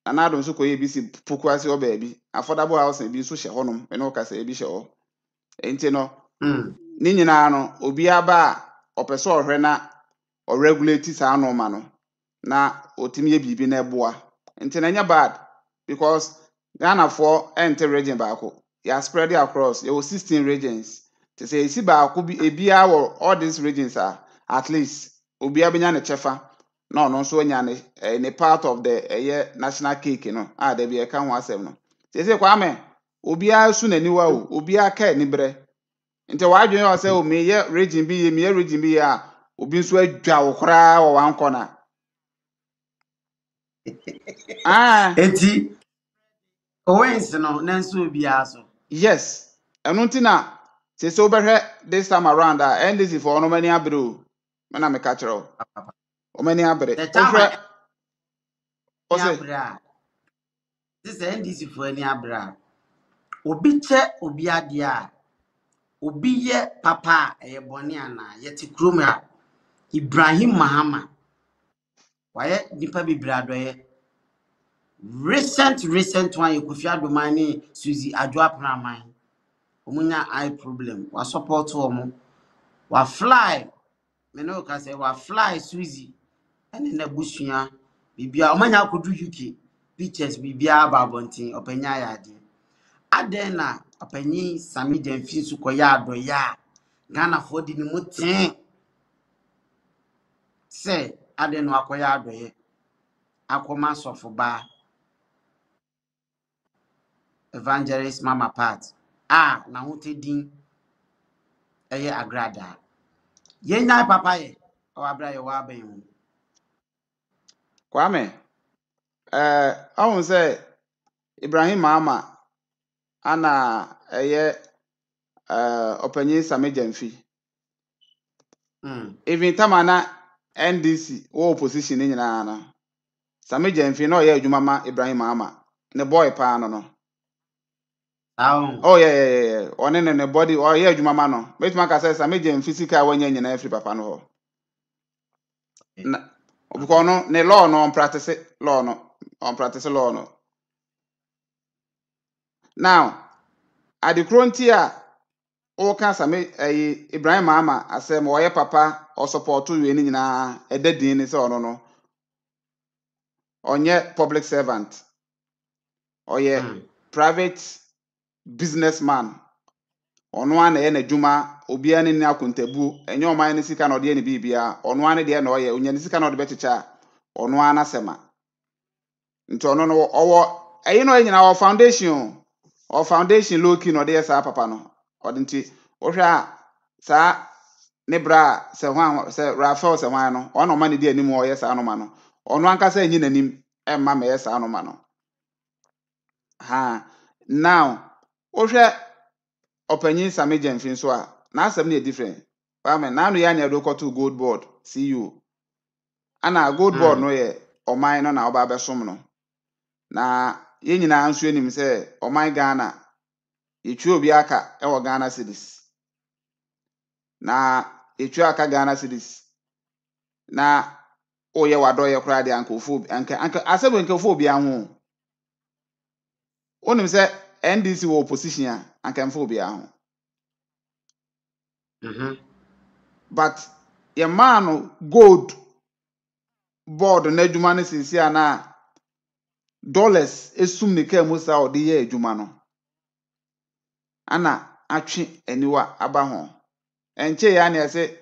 na na ado nso koyi bi si poku ase oba bi. Affordable housing bi nso hye honom. Me no ka say bi hye ho. Enti no ni nyina no obi aba opese ohwe na o regulate saa no ma no na otimi ye bibi na eboa nti na nya bad because Ghana for enter region baako ya spread across you 16 regions to say isi baako bi ebia wo all these regions are at least obi abenya ne chefa na ono nso nya ne part of the national cake no da bi e ka ho asem no say Kwame obi asu naniwa o obi aka ni bre nti wadwen o say o me ye region bi ye me ye region bi ya obi nso adwa wo kora wo wan kona eti owens no nanso obi aso yes enu nti na se obehwe this time around NDC for no mani abro na me ka kire o mani abre the o chama hwe o ni say abra this NDC for ni abra obi che obi ade a obi ye papa eye boni ana ye ti kromra Ibrahim Mahama waye nipa bibra doye recent one you Kofi Adomani Suzy Adwoa Praman omunya eye problem wa support omo wa fly me no ka say wa fly Suzy ene na busua bibia omanya akodu UK pictures bibia babontin opanya yade aden na opanyi Sami Demfi su koya adoya Ghana for di ni mutin say aden no akoya adoye akoma sofo ba Evangelist Mama Pat na hote din eye agrada ye nyai papa ye o abra ye wa ban Kwame awon say Ibrahim Mahama ana opanyi Sami Demfi even tamana NDC wo opposition ni nyina na Sami Demfi no ye adwuma ma Ibrahim Mahama ne boy pa no oh yeah one ne body oh yeah adwuma ma no metima ka say Sami Demfi sika wanya nyina afri papa no ho na because no ne law no on practice law no now at the frontier o ka Sami Ibrahim Mahama asem wo ye papa o support we ni nyina edadin ni say ono no onye public servant or private businessman ono ana ye na dwuma obi ani ni akontabu enye oman ni sika na ode ni bibia ono ana de na oye onya ni sika na ode bechecha ono ana sema nti ono no owo eyi no nyina o foundation low key no de sa papa no ode nti o hwa sa ne bra se hwan se Rafael se hwan no ono ma ne de anim o ye sa no ma no ono anka sa enyi nanim emma me ye sa no ma no now o hwa opanyin Sami Demfi so a na asem na different Kwame na no ya na do to gold board CEO ana gold board no ye oman no na oba besom no na ye nyina anso anim se oman Ghana etwe obi aka e wo Ghana cedis na etwe aka Ghana cedis na oye wado ye kura de anka asebo nke ofu obi ahu onim se NDC wo opposition a anka mfa obi ahu but your man gold board na adwuma no sisi na dollars esum ne ka mu sa ode ye adwuma no ana atwe aniwa aba ho enche ya na say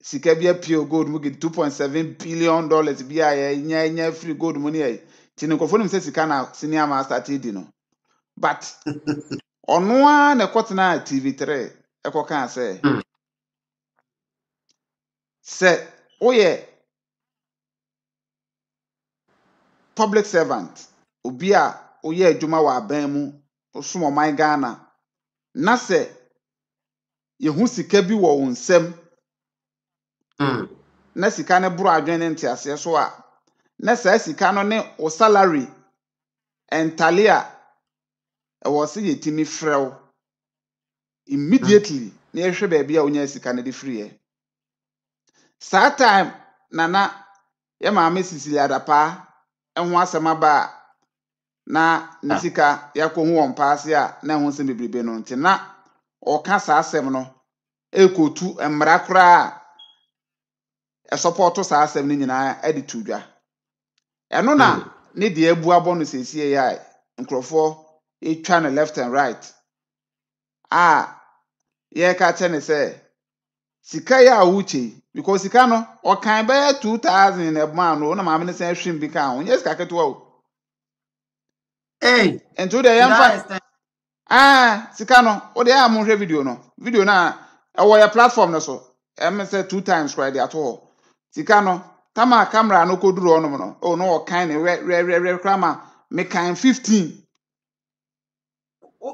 sika bia pure gold mu get 2.7 billion dollars bia ya nya free gold money ai ti ne nkofo nim say sika na senior master TD no but ono a na kwotena TV3 ekoka say oye public servant obi a oye adwuma wa aban mu osumo man Ghana na say yehu sika bi wo wonsem na sika ne bro adwen ne ntiase so a na sa sika no ne o salary entale a e wo se yetimi frew immediately na yehwe ba bia onya sika ne de free sa time nana ye maame Sisili Adapa enho asema ba na ne sika yakohu won paase a na ho se bebrebe no nti na o ka sa asem no ekotu emra kra e support sa asem ni nyina edi tudwa eno na ne de abu abo no sesie ya nkrofo etwa na left and right ye ka tene say sika ya wuche because sika no o kan be 2000 na ma no na ma me say hwim bi kan onye sika keto o ento de yamfa sika no o de am hwe video na e wo ya platform no so em say 2 times right at all sika no tama camera no koduru ono no o no o kan ne re krama me kan 15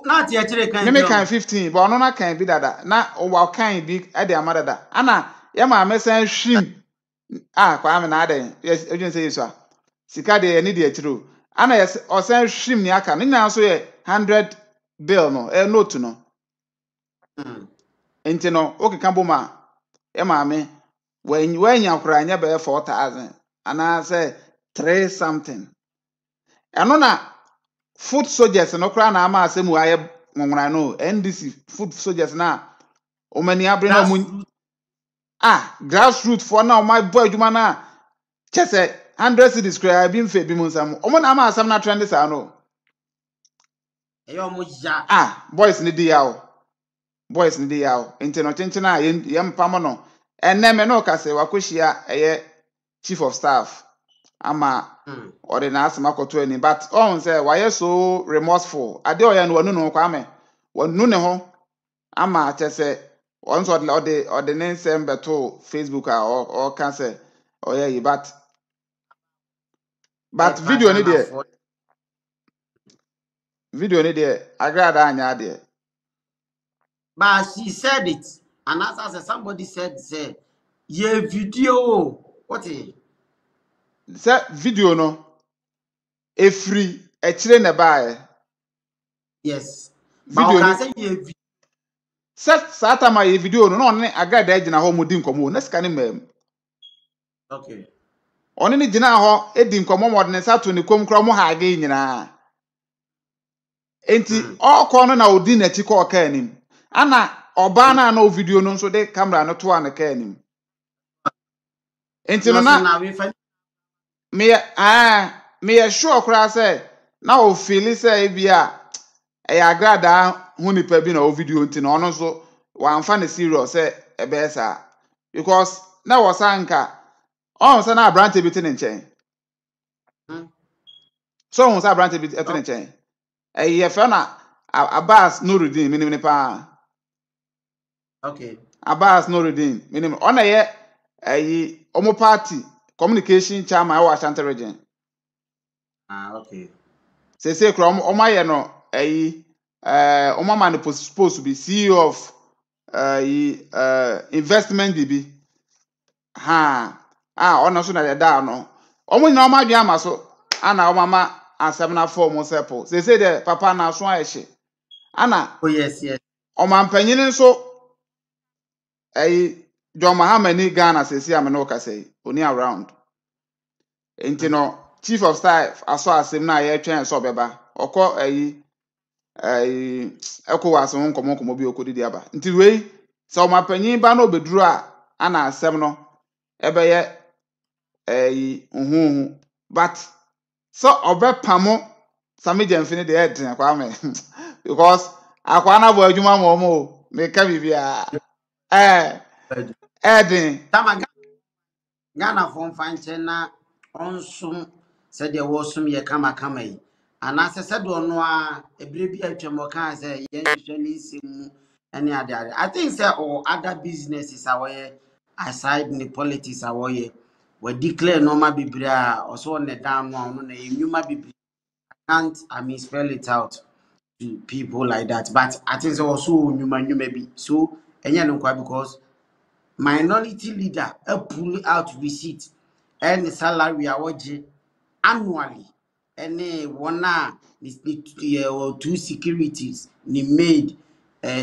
na ti akire kan me kan 15 but ono na kan bi dada na o wa kan bi e de amadada ana ye ma me san hwim kwa me na adan yes ejun say yesu sika de ni de akiro ana yes o san hwim ni aka na so ye 100 bill no note no enti no o keka boma ye ma me when yakura nya be 4000 ana say 3 something eno na food soldiers no kra na ama asemu aye nwonwra no NDC food soldiers na o mani abre na mu grassroots for na o my boy adwuma na chese 100 cedis kra bi mfe bi munsam o mo na ama asam na trend sa no eyo mo ya boys ni di yawo enti no chenchena ye mpam no eneme no ka se wakohia eye chief of staff ama or na asema koto ani but on say why so remorseful ade oya no wanu no kwa me wanu ne ho ama chese on so or the name same beto Facebook or can say oya yi but video ni there agrada anya there but she said it and as somebody said say ye video what is say video no efri ekire na bae yes video but can say ye video sata ma ye video no ne agrada agina ho mudi nkomo na sika ne mam okay oni ne gina ho edi nkomo modne sato ne kom kro mo ha aga nyina enti okọ no na odi na chi ko ka anim ana oba na video no nso de camera no to an ka anim enti no na me sure kra say na o feel say bia e agrada hu nipa bi na o video enti no no so wa amfa ne serious say e be sa because na wosanka on say na brand bi te ne nchen so on say brand bi te ne nchen ye fe na Abbas Nuruddin minimum pa okay Abbas Nuruddin minimum ona ye omo party communication chairman wa Ashanti region okay say kro omo ye no omo man supposed to be CEO of investment DB ona so na de da no omo nyina omo adwen amaso ana omo ma asem na form sepo say the papa na so ayehe ana oh yes omampanyin nso John Mahamani Ghana sesi am no ka say oni around enti no chief of staff aso asem na ye twen so beba okọ ECOWAS ho nkomo bi okodi aba nti wei so omampanyin ba na obeduru a ana asem no ebe ye uhu but so obepamo Samija mfini de edin kwa me because akwa na bo adwuma mo me ka bibia Eden. Tama Ghana for fanche na onsom said there was some ye kama yi. And as I said no a ebire bi atwam kan say yen hwehwe sim any other. I think say or other businesses away aside in the politics away we declare normal biblia also on the down one no enuma biblia can't spell it out to people like that, but I think so also enuma bi so enya no kwa because minority leader pull out receipt and the salary awoje annually any one two securities ni made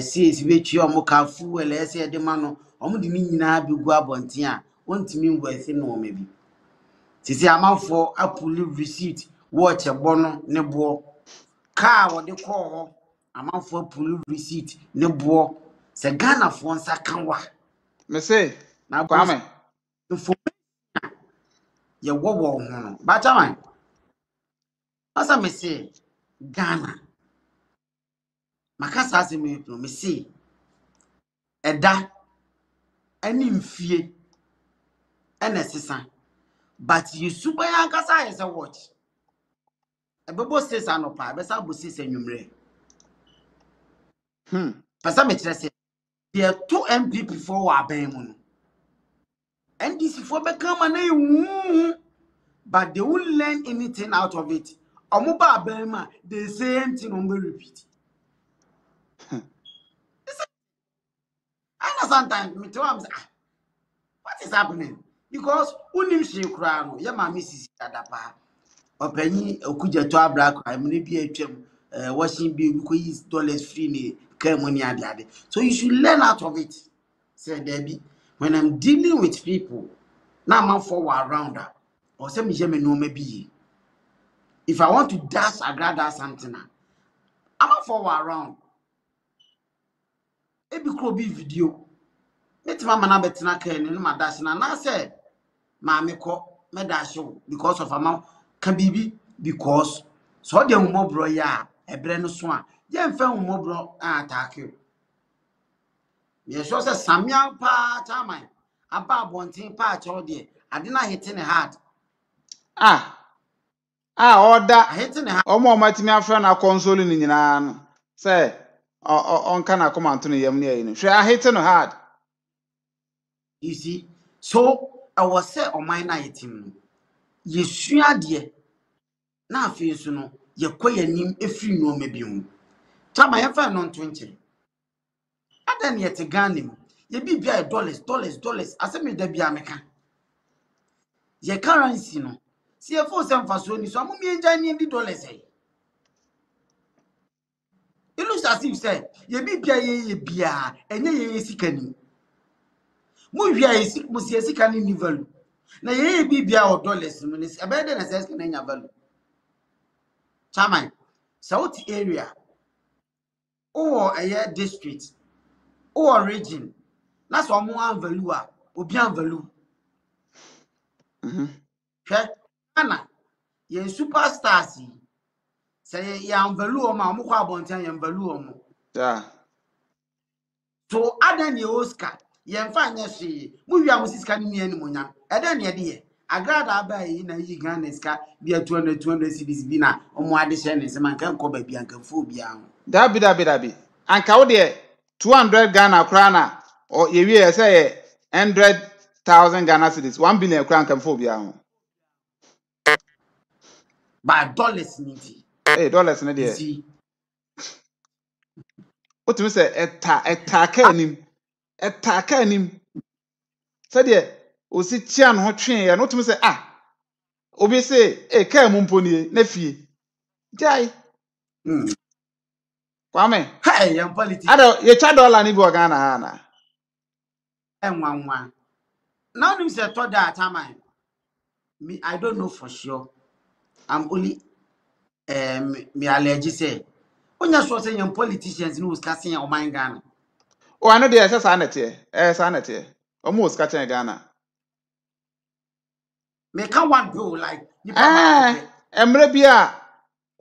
says which you amoka fuel ese de ma no omo de ni nyina bi gu abonten a wontimi worth no maybe sisi amanfo apuli receipt watch ebo no ne bo car wo de call ho amanfo apuli receipt ne bo se Ghana fo nsa kanwa Me say, na Kwame. ye wo wo ho no ba chaman asa me say Ghana makasa ase me no me say eda ani mfie ena sesa but you super yankasa is a watch ebebo says anopa be sa bo says enwumre pesa me kire say there two MPP for wa ban mu no NDC for be come na you but they won't learn anything out of it omoba ban ma the same thing on be repeat. I know sometimes me too am say what is happening because unim she kura no ye ma Mrs. Adapa opanyi okuja to abra kwa me bi atwam washing bi ko is dollars free ni kan money ade so you should learn out of it. Say Debbie, when I'm dealing with people now man forward around her or say me je me no maybe if I want to dash agrada something I'm not forward around e bi kro bi video metima mana betina kan ni ma dash na say ma me ko me dash because of amount can bibi because so de humobro ya ebre no so a ye mfa humobro attack you ye sure say samia pa chairman aba bontin pa cho de ade na hitting hard Order. hitting hard Omo matimi afra na console ni nyina no. Say on kana come to no yam ne ayi no. Hwe ahete no hard. you see so I was say on my night no ye sua de na afi so no ye koyanim efiri no ma bi hu chama ye fa no 20 adan ye te ganim ye bi bia dollars asemi da bia meka ye currency no see e fo sem fa so ni so amumi enja ni di dollars eh it looks as if say ye bi bia ye bia enye ye sikani mu wia ye sik mu sie sikani ni value na ye bi bia o dollars mu ni abede na say sikani nya value chama south area or a district or region that's one more value obi an value hwe ana ye superstars say ye value o ma mo kwa bontan ye value o mo so adan ye Oscar ye mfa nya hwe mu wia mo sika ni ani mo nyam edan ye de ye agrada abai na yi Ghana ska bia 200 cedis bi na o mo ade hye ne se man kan ko ba bia kan fo bia ho Dabi. Anka wo de 200 Ghana kra na o ye wie say ye 100,000 Ghana cedis 1 billion kra anka mfo bia ho. by dollars niti Dollars ne you de. see Otumi say etaka anim. Say de osi tia no ho twe ye no otumi say obi say ka mu mponie na fie. Jai. Kwame. hey yan politics Ada ye cha dollar ni bi o Ghana ha na. enwanwa now nim say to that time me I don't know for sure I'm only me allergy say onya so say yan politicians no discussing o man Ghana O ano de say sa na te sa na te omo ska chen Ghana. me can one go like nipa ba ko Emre bia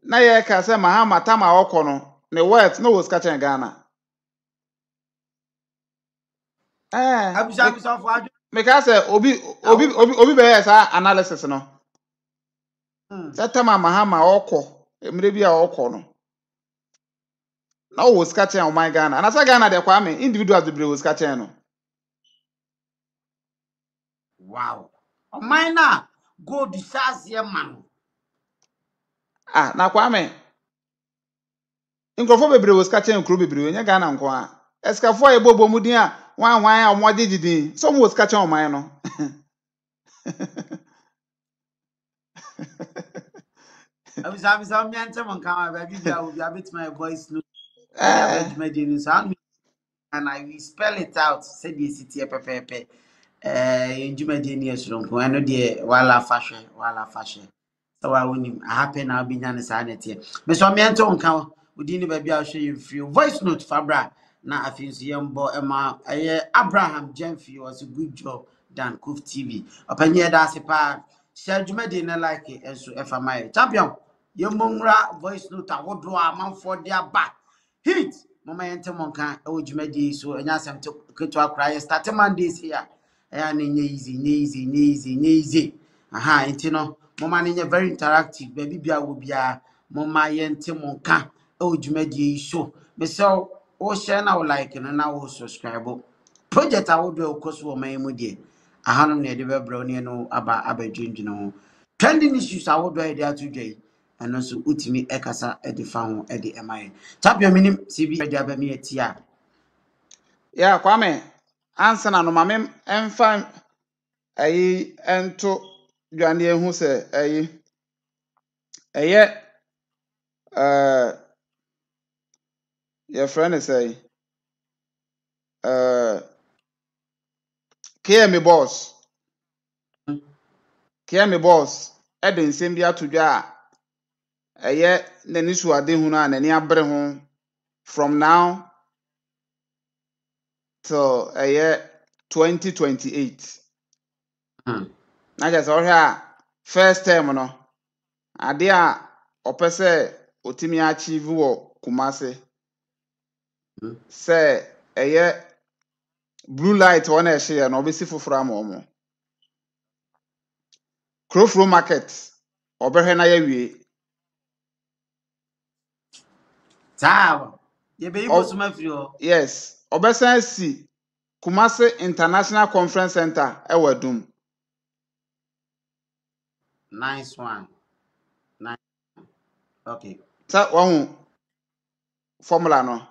na ye ka say Mahama Tama okọ no ne wealth no was ska chen Ghana. Abusha for adwo. Because obi be sa analysis no. That time Mahama oko, emre bi a oko no. Na o was catching on my Ghana. And as Ghana de kwame individuals de was catching no. Wow. O mine na go di shazie man. Na kwame. Nkrofo bebre was catching nkro bebre nya Ghana nko a. Eskafo e bobo mudin a wan a omo agegidin. Some was catching on mine no. Abusha me ante mon kan ba bibia obi abet my voice no. And abedwuma di ni so and I will spell it out. Say the city pepepe. Ndwuma di ni esronko eno de wala fashion. So I win happen now be nyan sa na tie. Me so me ante on kan odi ni ba bia hwe you free voice note fabra na afinso yembo ema Abraham Jemfi was a good job than Kuf TV. Opanye da se pa share dwuma di na like enso efa mai champion yemonra voice note awodo amanfo de aba hit mama yente monka e dwumadi so enya asem to keto akra ye start Mondays here na nye easy aha enti no mama nye very interactive baby bia wo bia mama yente monka e dwumadi so me so o share na o like na o subscribe project awodo okoso o mayimu de aha no ne de bebro ne no aba abadwindwino trending issues awodo e de atudwai and also utimi ekasa edi fawo edi emaye champion minim cb edi abami etia Yeah, kwame answer na no mame emfa ayi ento dwane ehu se ayi eye your friend is say KM boss e de nsem bi atodwa a eye nani su ade hu na nani abre ho from now till eye 2028 na just a first term no ade a opese otimi achieve wo Kumasi say eye blue light one e share na obesi foforo amomo Crofro market obehwe na ya wie tawo ye be ibo suma firi o yes obesan si Kumasi International Conference Center e wadum nice one nice okay ta won formula no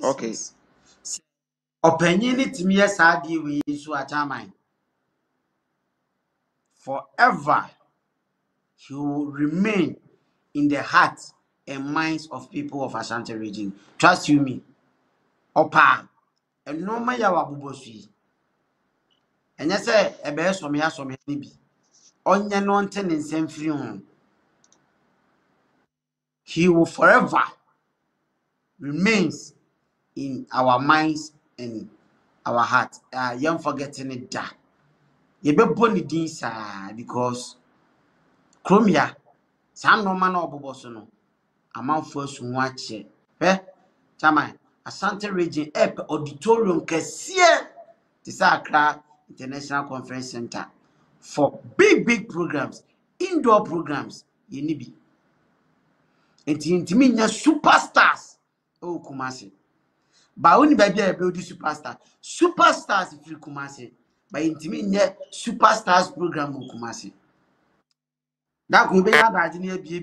okay yes opanyin ni timi ye saade we so achaman forever he will remain in the hearts and minds of people of Ashanti region trust you me opa enoma ya wabobosu enye se ebe so me ni bi onye no nte ne nsem firi ho he will forever remains in our minds and our heart young forgetting it da ye be boni din sa because kromia sa no ma na oboboso no amanfo asu ho ache chama Asante region ep auditorium kese Tisakra International Conference Center for big programs, indoor programs, yenibi. Intimi nya superstars. Oh Kumasi. Ba oni baby e build superstars free Kumasi. Ba intimi nya superstars program Kumasi. That could be that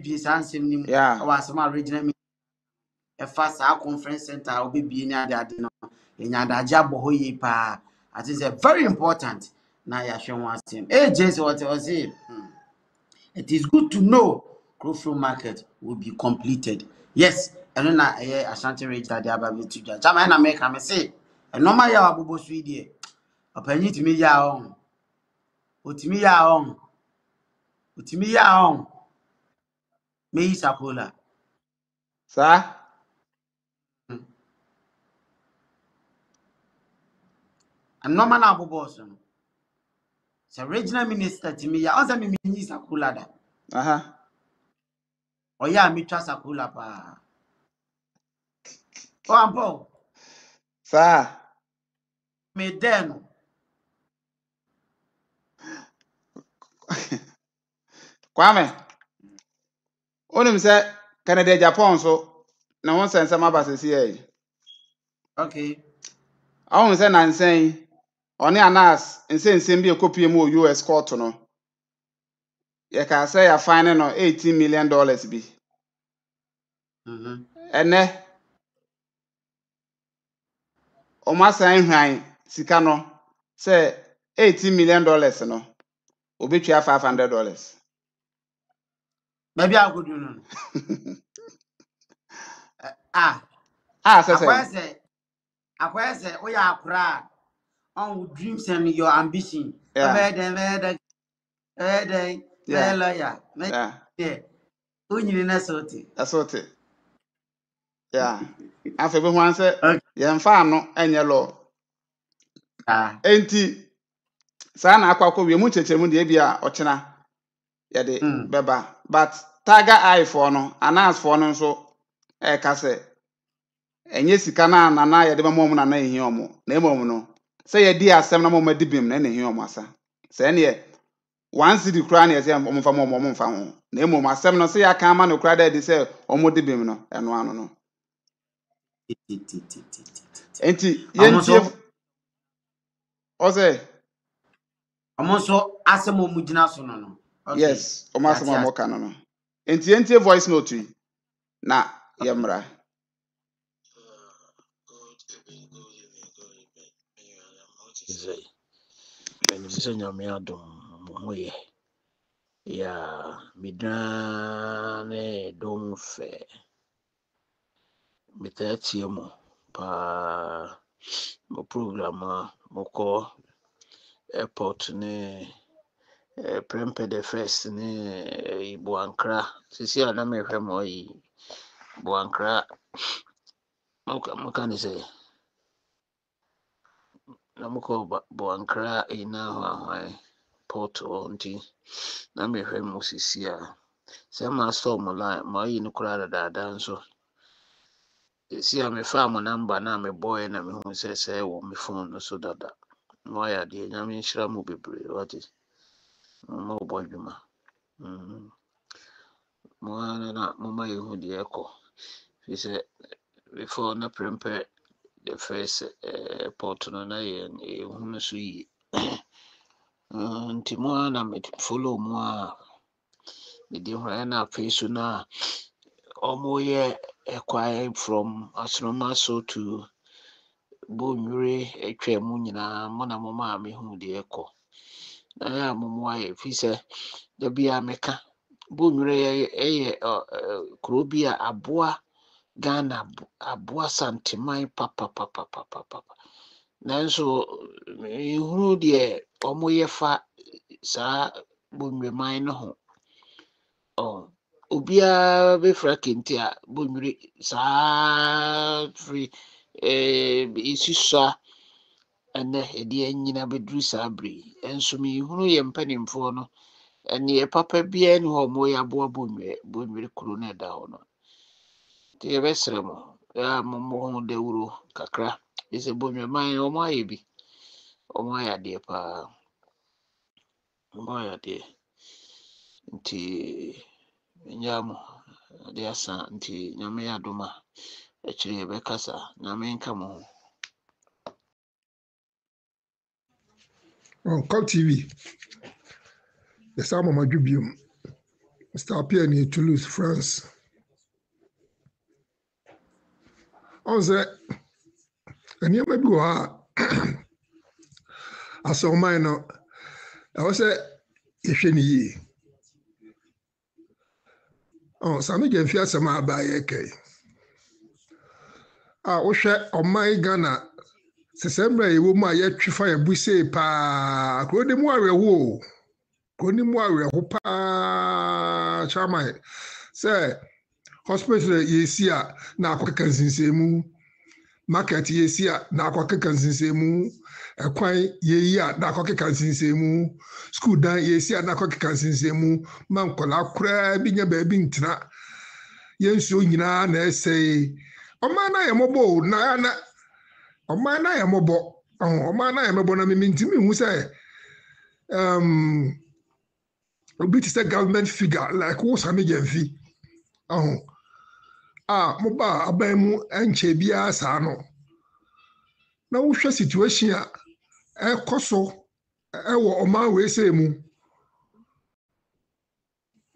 be sansem nim yeah our some original a fast conference center will be near the no in Yadaja Bohoye pa. I think it's very important. Now you show one thing. Hey, Jason, what I was saying. It is good to know Crofro market will be completed. Yes, and then I Ashanti Ridge that they are about to do. Chama na make am say. And normal ya abubo swidi. Opanyi timi ya on. Otimi ya on. Otimi ya on. Me isapola. sa And normal na abubo so. So regional minister timi ya. Onse me isapola da. aha Oya mi twa sakula pa. O ampo. sa me then. Kwame, onim say Canada Japan so na won sense ma basesi e. Okay. Ahun say na nsen oni anas nsen bi ekopie mu US court no. Ye ka say ya fine no $18 million bi. Ene o ma san hwan sika no say $18 million no. Obetua $500. Maybe I could do no. Say. Akwa say we are akra on dreams and your ambition. Yeah. Yeah. That's it. Yeah. After be wan say yemfa ano enye law. Enti sa na akwakọ wi mu chechemu de bia ochena ye de beba but Tiger Eye for no anas for no so e ka se enye sika na ye de be mom na ehie omo na emom no se ye di asem na mom adibim na ehie omo asa se ne ye once the kra na ye se omo fa mom fa ho na emom asem no se ya kan ma no kra da di se omo dibim no eno ano no enti yentie Ose Omonso asemo mugina so no. Okay. Yes, omasema moka no. Enti voice note yi na yemra. Benimse nyame adom hoye. Ya midane dom fe. Mitatie mo pa mo program moko airport ne Prempeh the first ne Buankra. Sisi ana me hwe mo yi Buankra. Moka ni say na moko Buankra ina hwa port onti na me hwe mo sisi a se ma store mo line ma yi no kura da nso si a me fa mo number na me boy na me hu se wo me phone no so dada no ya de nya me nhira mo bebre wati mo boy dwuma mo na mo ma yi hu de eko fi se before na Prempeh the first port no na ye hu no so yi nti mo na me follow mo a me di ho na face na omo ye acquire from Asroma so to Bonwure etwa mu nyina mo na mo ma me hu de eko na ya mo aye fi se da bia meka Bonwure ye krobia aboa Ghana aboa santimai papa nanso hu de omo ye fa sa Bonwure man no ho obia be fra kenti a Bonwure sa free isisa ene edi anyina bedru sa bri enso mi hunu ye mpanimfo no ene e papa bia ni ho mo ya boa Bonwure kuro na da ho no ti e besre mo ya mo de wuro kakra ise Bonwure man o mo aye bi o mo ya de pa o mo ya de nti nyamo de asa nti nyame ya doma echire be kasa nyame nka mo on Call TV. The Sam of Majubium, Mr. Pierre near Toulouse, France. On the and you maybe I saw mine. I was a if oh, Sammy Gen Fiasama by a K. I was on my Ghana. September, you will my yet fire busse pa, Crony Warrior Woo. Crony Warrior Hopa Chamai. Say, hospital ye see a na Kansemu, market ye see a na Kansemu, a quine ye na Kansemu, school down ye see a na Kansemu, Mancola crab being a baby tina. Yen so yina na say, O man I am a bow, na. O man I am a bo, oh man I remember na me ntimi hu say obi ti say government figure like wo sami gemfi oh mo ba aban mu enche bia sa no na wo hwe situation a ekoso ewo oman we say mu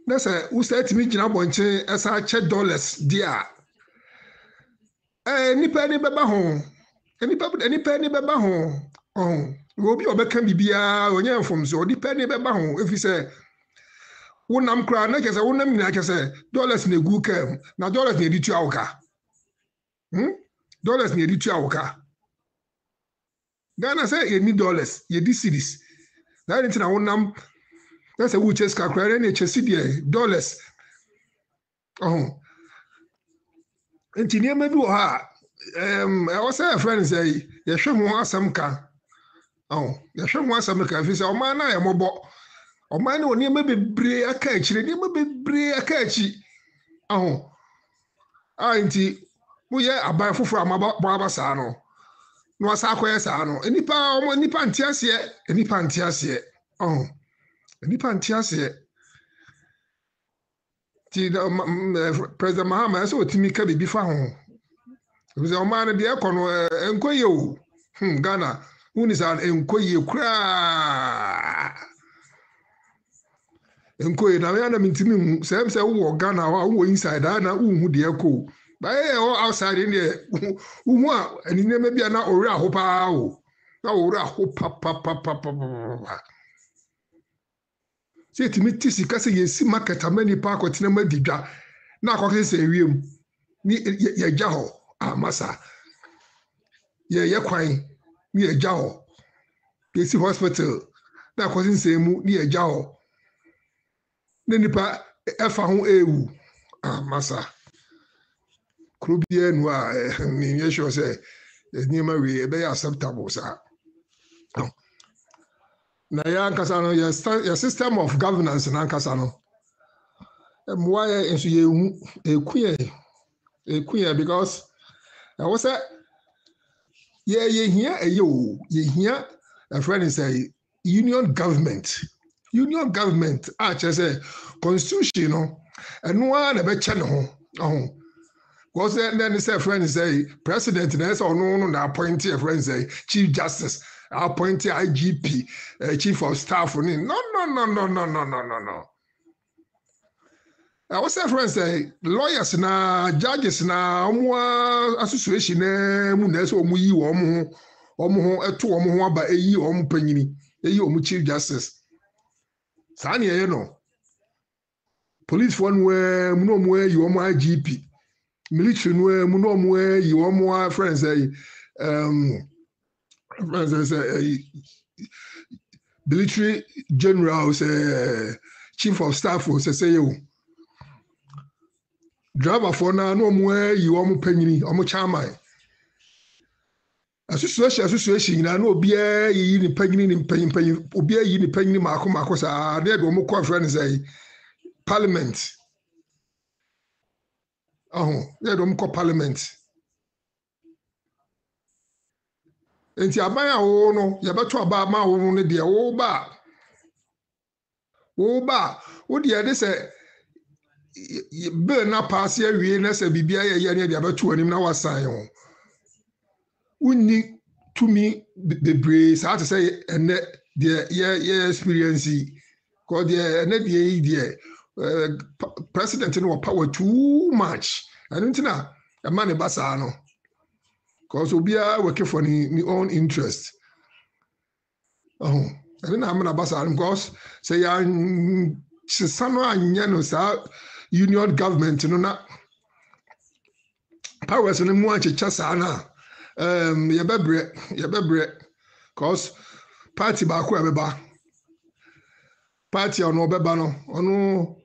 na say wo say timi gina bonche esa che dollars dia nipa ni beba ho nipa ni beba ho oh obi obeka bibia onye mfom so nipa ni beba ho efi say wonam kra na kese wonam nyina kese dollars na egu kam na dollars na editu awuka dollars na editu awuka Ghana say you need dollars you di cities na anything na wonam na say we chase kra na chase die dollars engineer maybe wo ha I was say friend say ye hwe ho asem ka ye hwe ho asem ka fi say o man na ye mobo Oman no niam bebre aka akire niam bebre aka achi anti mo ye aban foforo amaba saa no no asa akoye saa no nipa ntiase ti President Mahama so otimi ka bibi fa ho because Oman de ekono enkoye o Ghana unisa enkoye kura enkoye na ya na mintimi sem se wo Ghana wo inside na unhu de eko ba o outside in there unhu a aninema bia na ore ahopa o na ore ahopa pa se timiti sika se yesi market amani pa akotena madidwa na akokse se wiem ni ye gya ho amasa ye kwan ni ye gya ho yesi hospital na akokse se mu ni ye gya ho nipa efa ho ewu masa krobie no a ni yesho say niema we be acceptable sa na ya nkasa no your system of governance na nkasa no mwa ya enso ye ekuye because I was say ye here a friend say union government say constitution no eno na be che ne ho because then say friend say president na say no na appoint a friend say chief justice appoint IGP chief of staff no I was say friend say lawyers na judges na omo association na mu na say omo yi omo ho eto omo ho aba eyi omo panyini eyi omo chief justice Sani ye no police for no mo yi omo IGP military no mo mo yi omo friends say military general say chief of staff say you driver for na no mo yi omo panyini omo chairman association na no obi yi ni panyini ni panyin obi yi ni panyini mako sa na do mo call friend say parliament na do mo call parliament enti aban a wo no ye beto aba ma wo no de wo ba wo de de say bill na pass ya wie na say bibia ye ne de beto anim na wasan ho unni to me the brace how to say and the experience because the president no power too much I don't know a man basa no because obia working for ni own interest I don't know I'm na basa because say ya sano anya no sa union government no na powers no mu achecha sa na yebebre cause party ba ko ebeba party ono beba no ono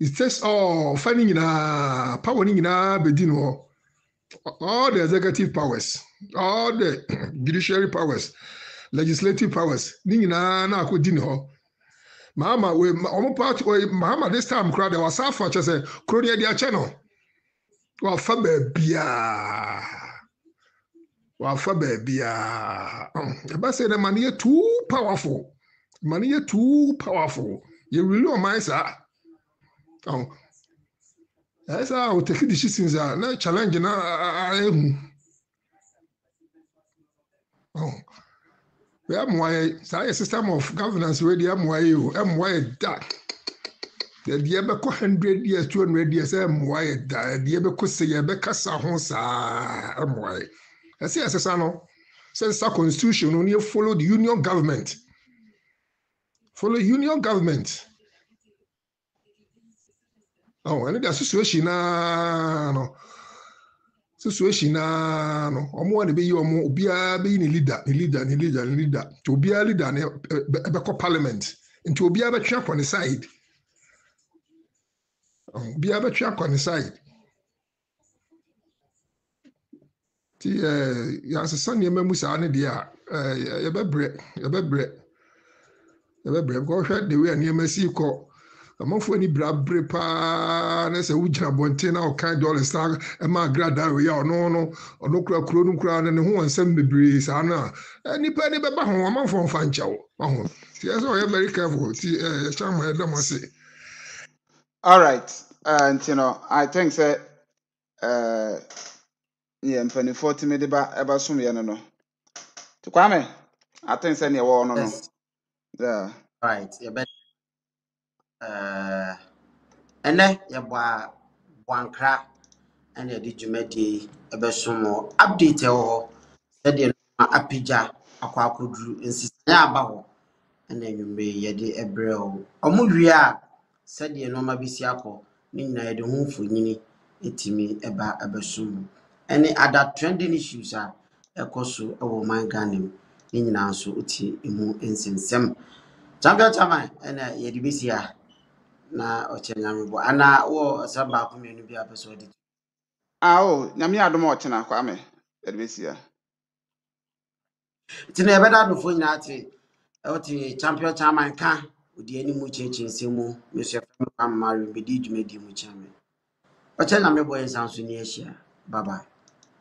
it takes all funny na power ni na bedi no all the executive powers all the judiciary powers legislative powers ni na akodi ni ho mama we omo party mama this time crowd there was afa che say kronia dia che no wa fa ba bia wafa baby eba say the money too powerful. Money too powerful. You really on my side. That's how take decisions are na challenge na we have why say system of governance we dey why that the ebe ko 100 years 200 years why that the ebe ko say ebe kasa ho sa why I say no since the constitution only follow the union government. Follow union government. And the situation no. Situation no. Omo na be you omo obia be ni leader. To be a leader na be parliament. Into obia be twa on the side. Obia be twa on the side. Ti ya asesa ne mamu sa ne dia ye bebre go hwɛ the way nneɛma si kɔ amanfoɔ ani brabre paa na sɛ wogyina abɔnten na ɔkan dollars na ɛma agrada wei a ɔno kura kuro no kura ne ho nsɛm bebree saa no a nipa ani bɛba ho amanfoɔ mfa nkyɛw aho ti ɛsɛ ɔyɛ very careful ti ɛhyɛ ama ɛdam ase. All right, and I think say yeah mpanimfoɔ timi de ba ɛba som yɛ no to Kwame I think say ne ɛwɔ no Yes. yeah Right. You bet. And then you buy one crack and you did you make the some more update or said you apija aqua could insist about and then you may ye a bro. Omuria said you know my bisiako, Nina the home for Nini, etimi about a any other trending issues are a coso over my ganim, Nina so uti imu insensem. Champion Chama and Yedibisia na Ochenamibo, and now Samba community episode. nyame adom ɔkyena Kwame ɛdbesia It's never done for Nati. Champion Chama can with the any much in Simu, Mr. Mary, Bidij Medi Muchame. Ochenamibo is answering Asia. Bye bye.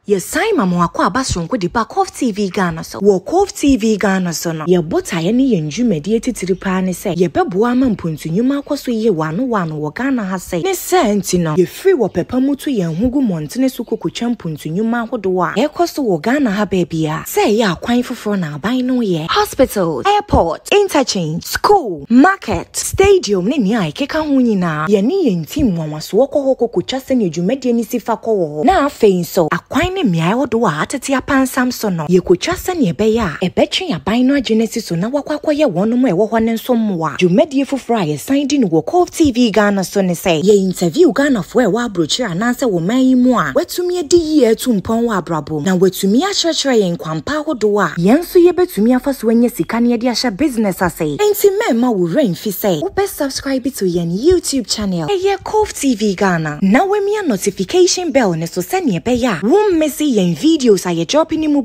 Yes, Simon Mwako Abasronko di Cove TV Ghana so. Wo Cove TV Ghana so no. Ye bota ye ni yenju mediate tiripa ne se. Ye beboa ma mpuntu nyuma kwaso ye wano wo Ghana ha se. Ne se enti no. Ye free wo pepa mutu ye hugu montene so kokotwa mpuntu nyuma hodo a. Ye kwaso wo Ghana ha bebia. Se ye akwan foforo na aban no ye. Hospitals, airport, interchange, school, market, stadium ne ni ai keka ho nyina. Ye ni yenti mwanwaso wo kokotwa se ne dwumade ni sifa ko. Na afei so akwan me miai wodo a atete apansam so no ye kotwa se ne be ya ebetwe aban no agenesi so na wakwakoye wono mo ewo ho ne nso mwa dwumadie foforo a ye san di no wo Cove TV Ghana so ne say ye interview Ghana fo e wa abrochi ananse wo man yi mu a watumi adi yi etumpon wa abrabo na watumi akyerɛkyerɛ ye nkwampa wodo a ye nso ye betumi afaso anya sika ne de ahya business ase enti mema wo rain fi say wo be subscribe to ye YouTube channel ye Cove TV Ghana na we mi notification bell ne so se ne be ya wo see yen videos are dropping in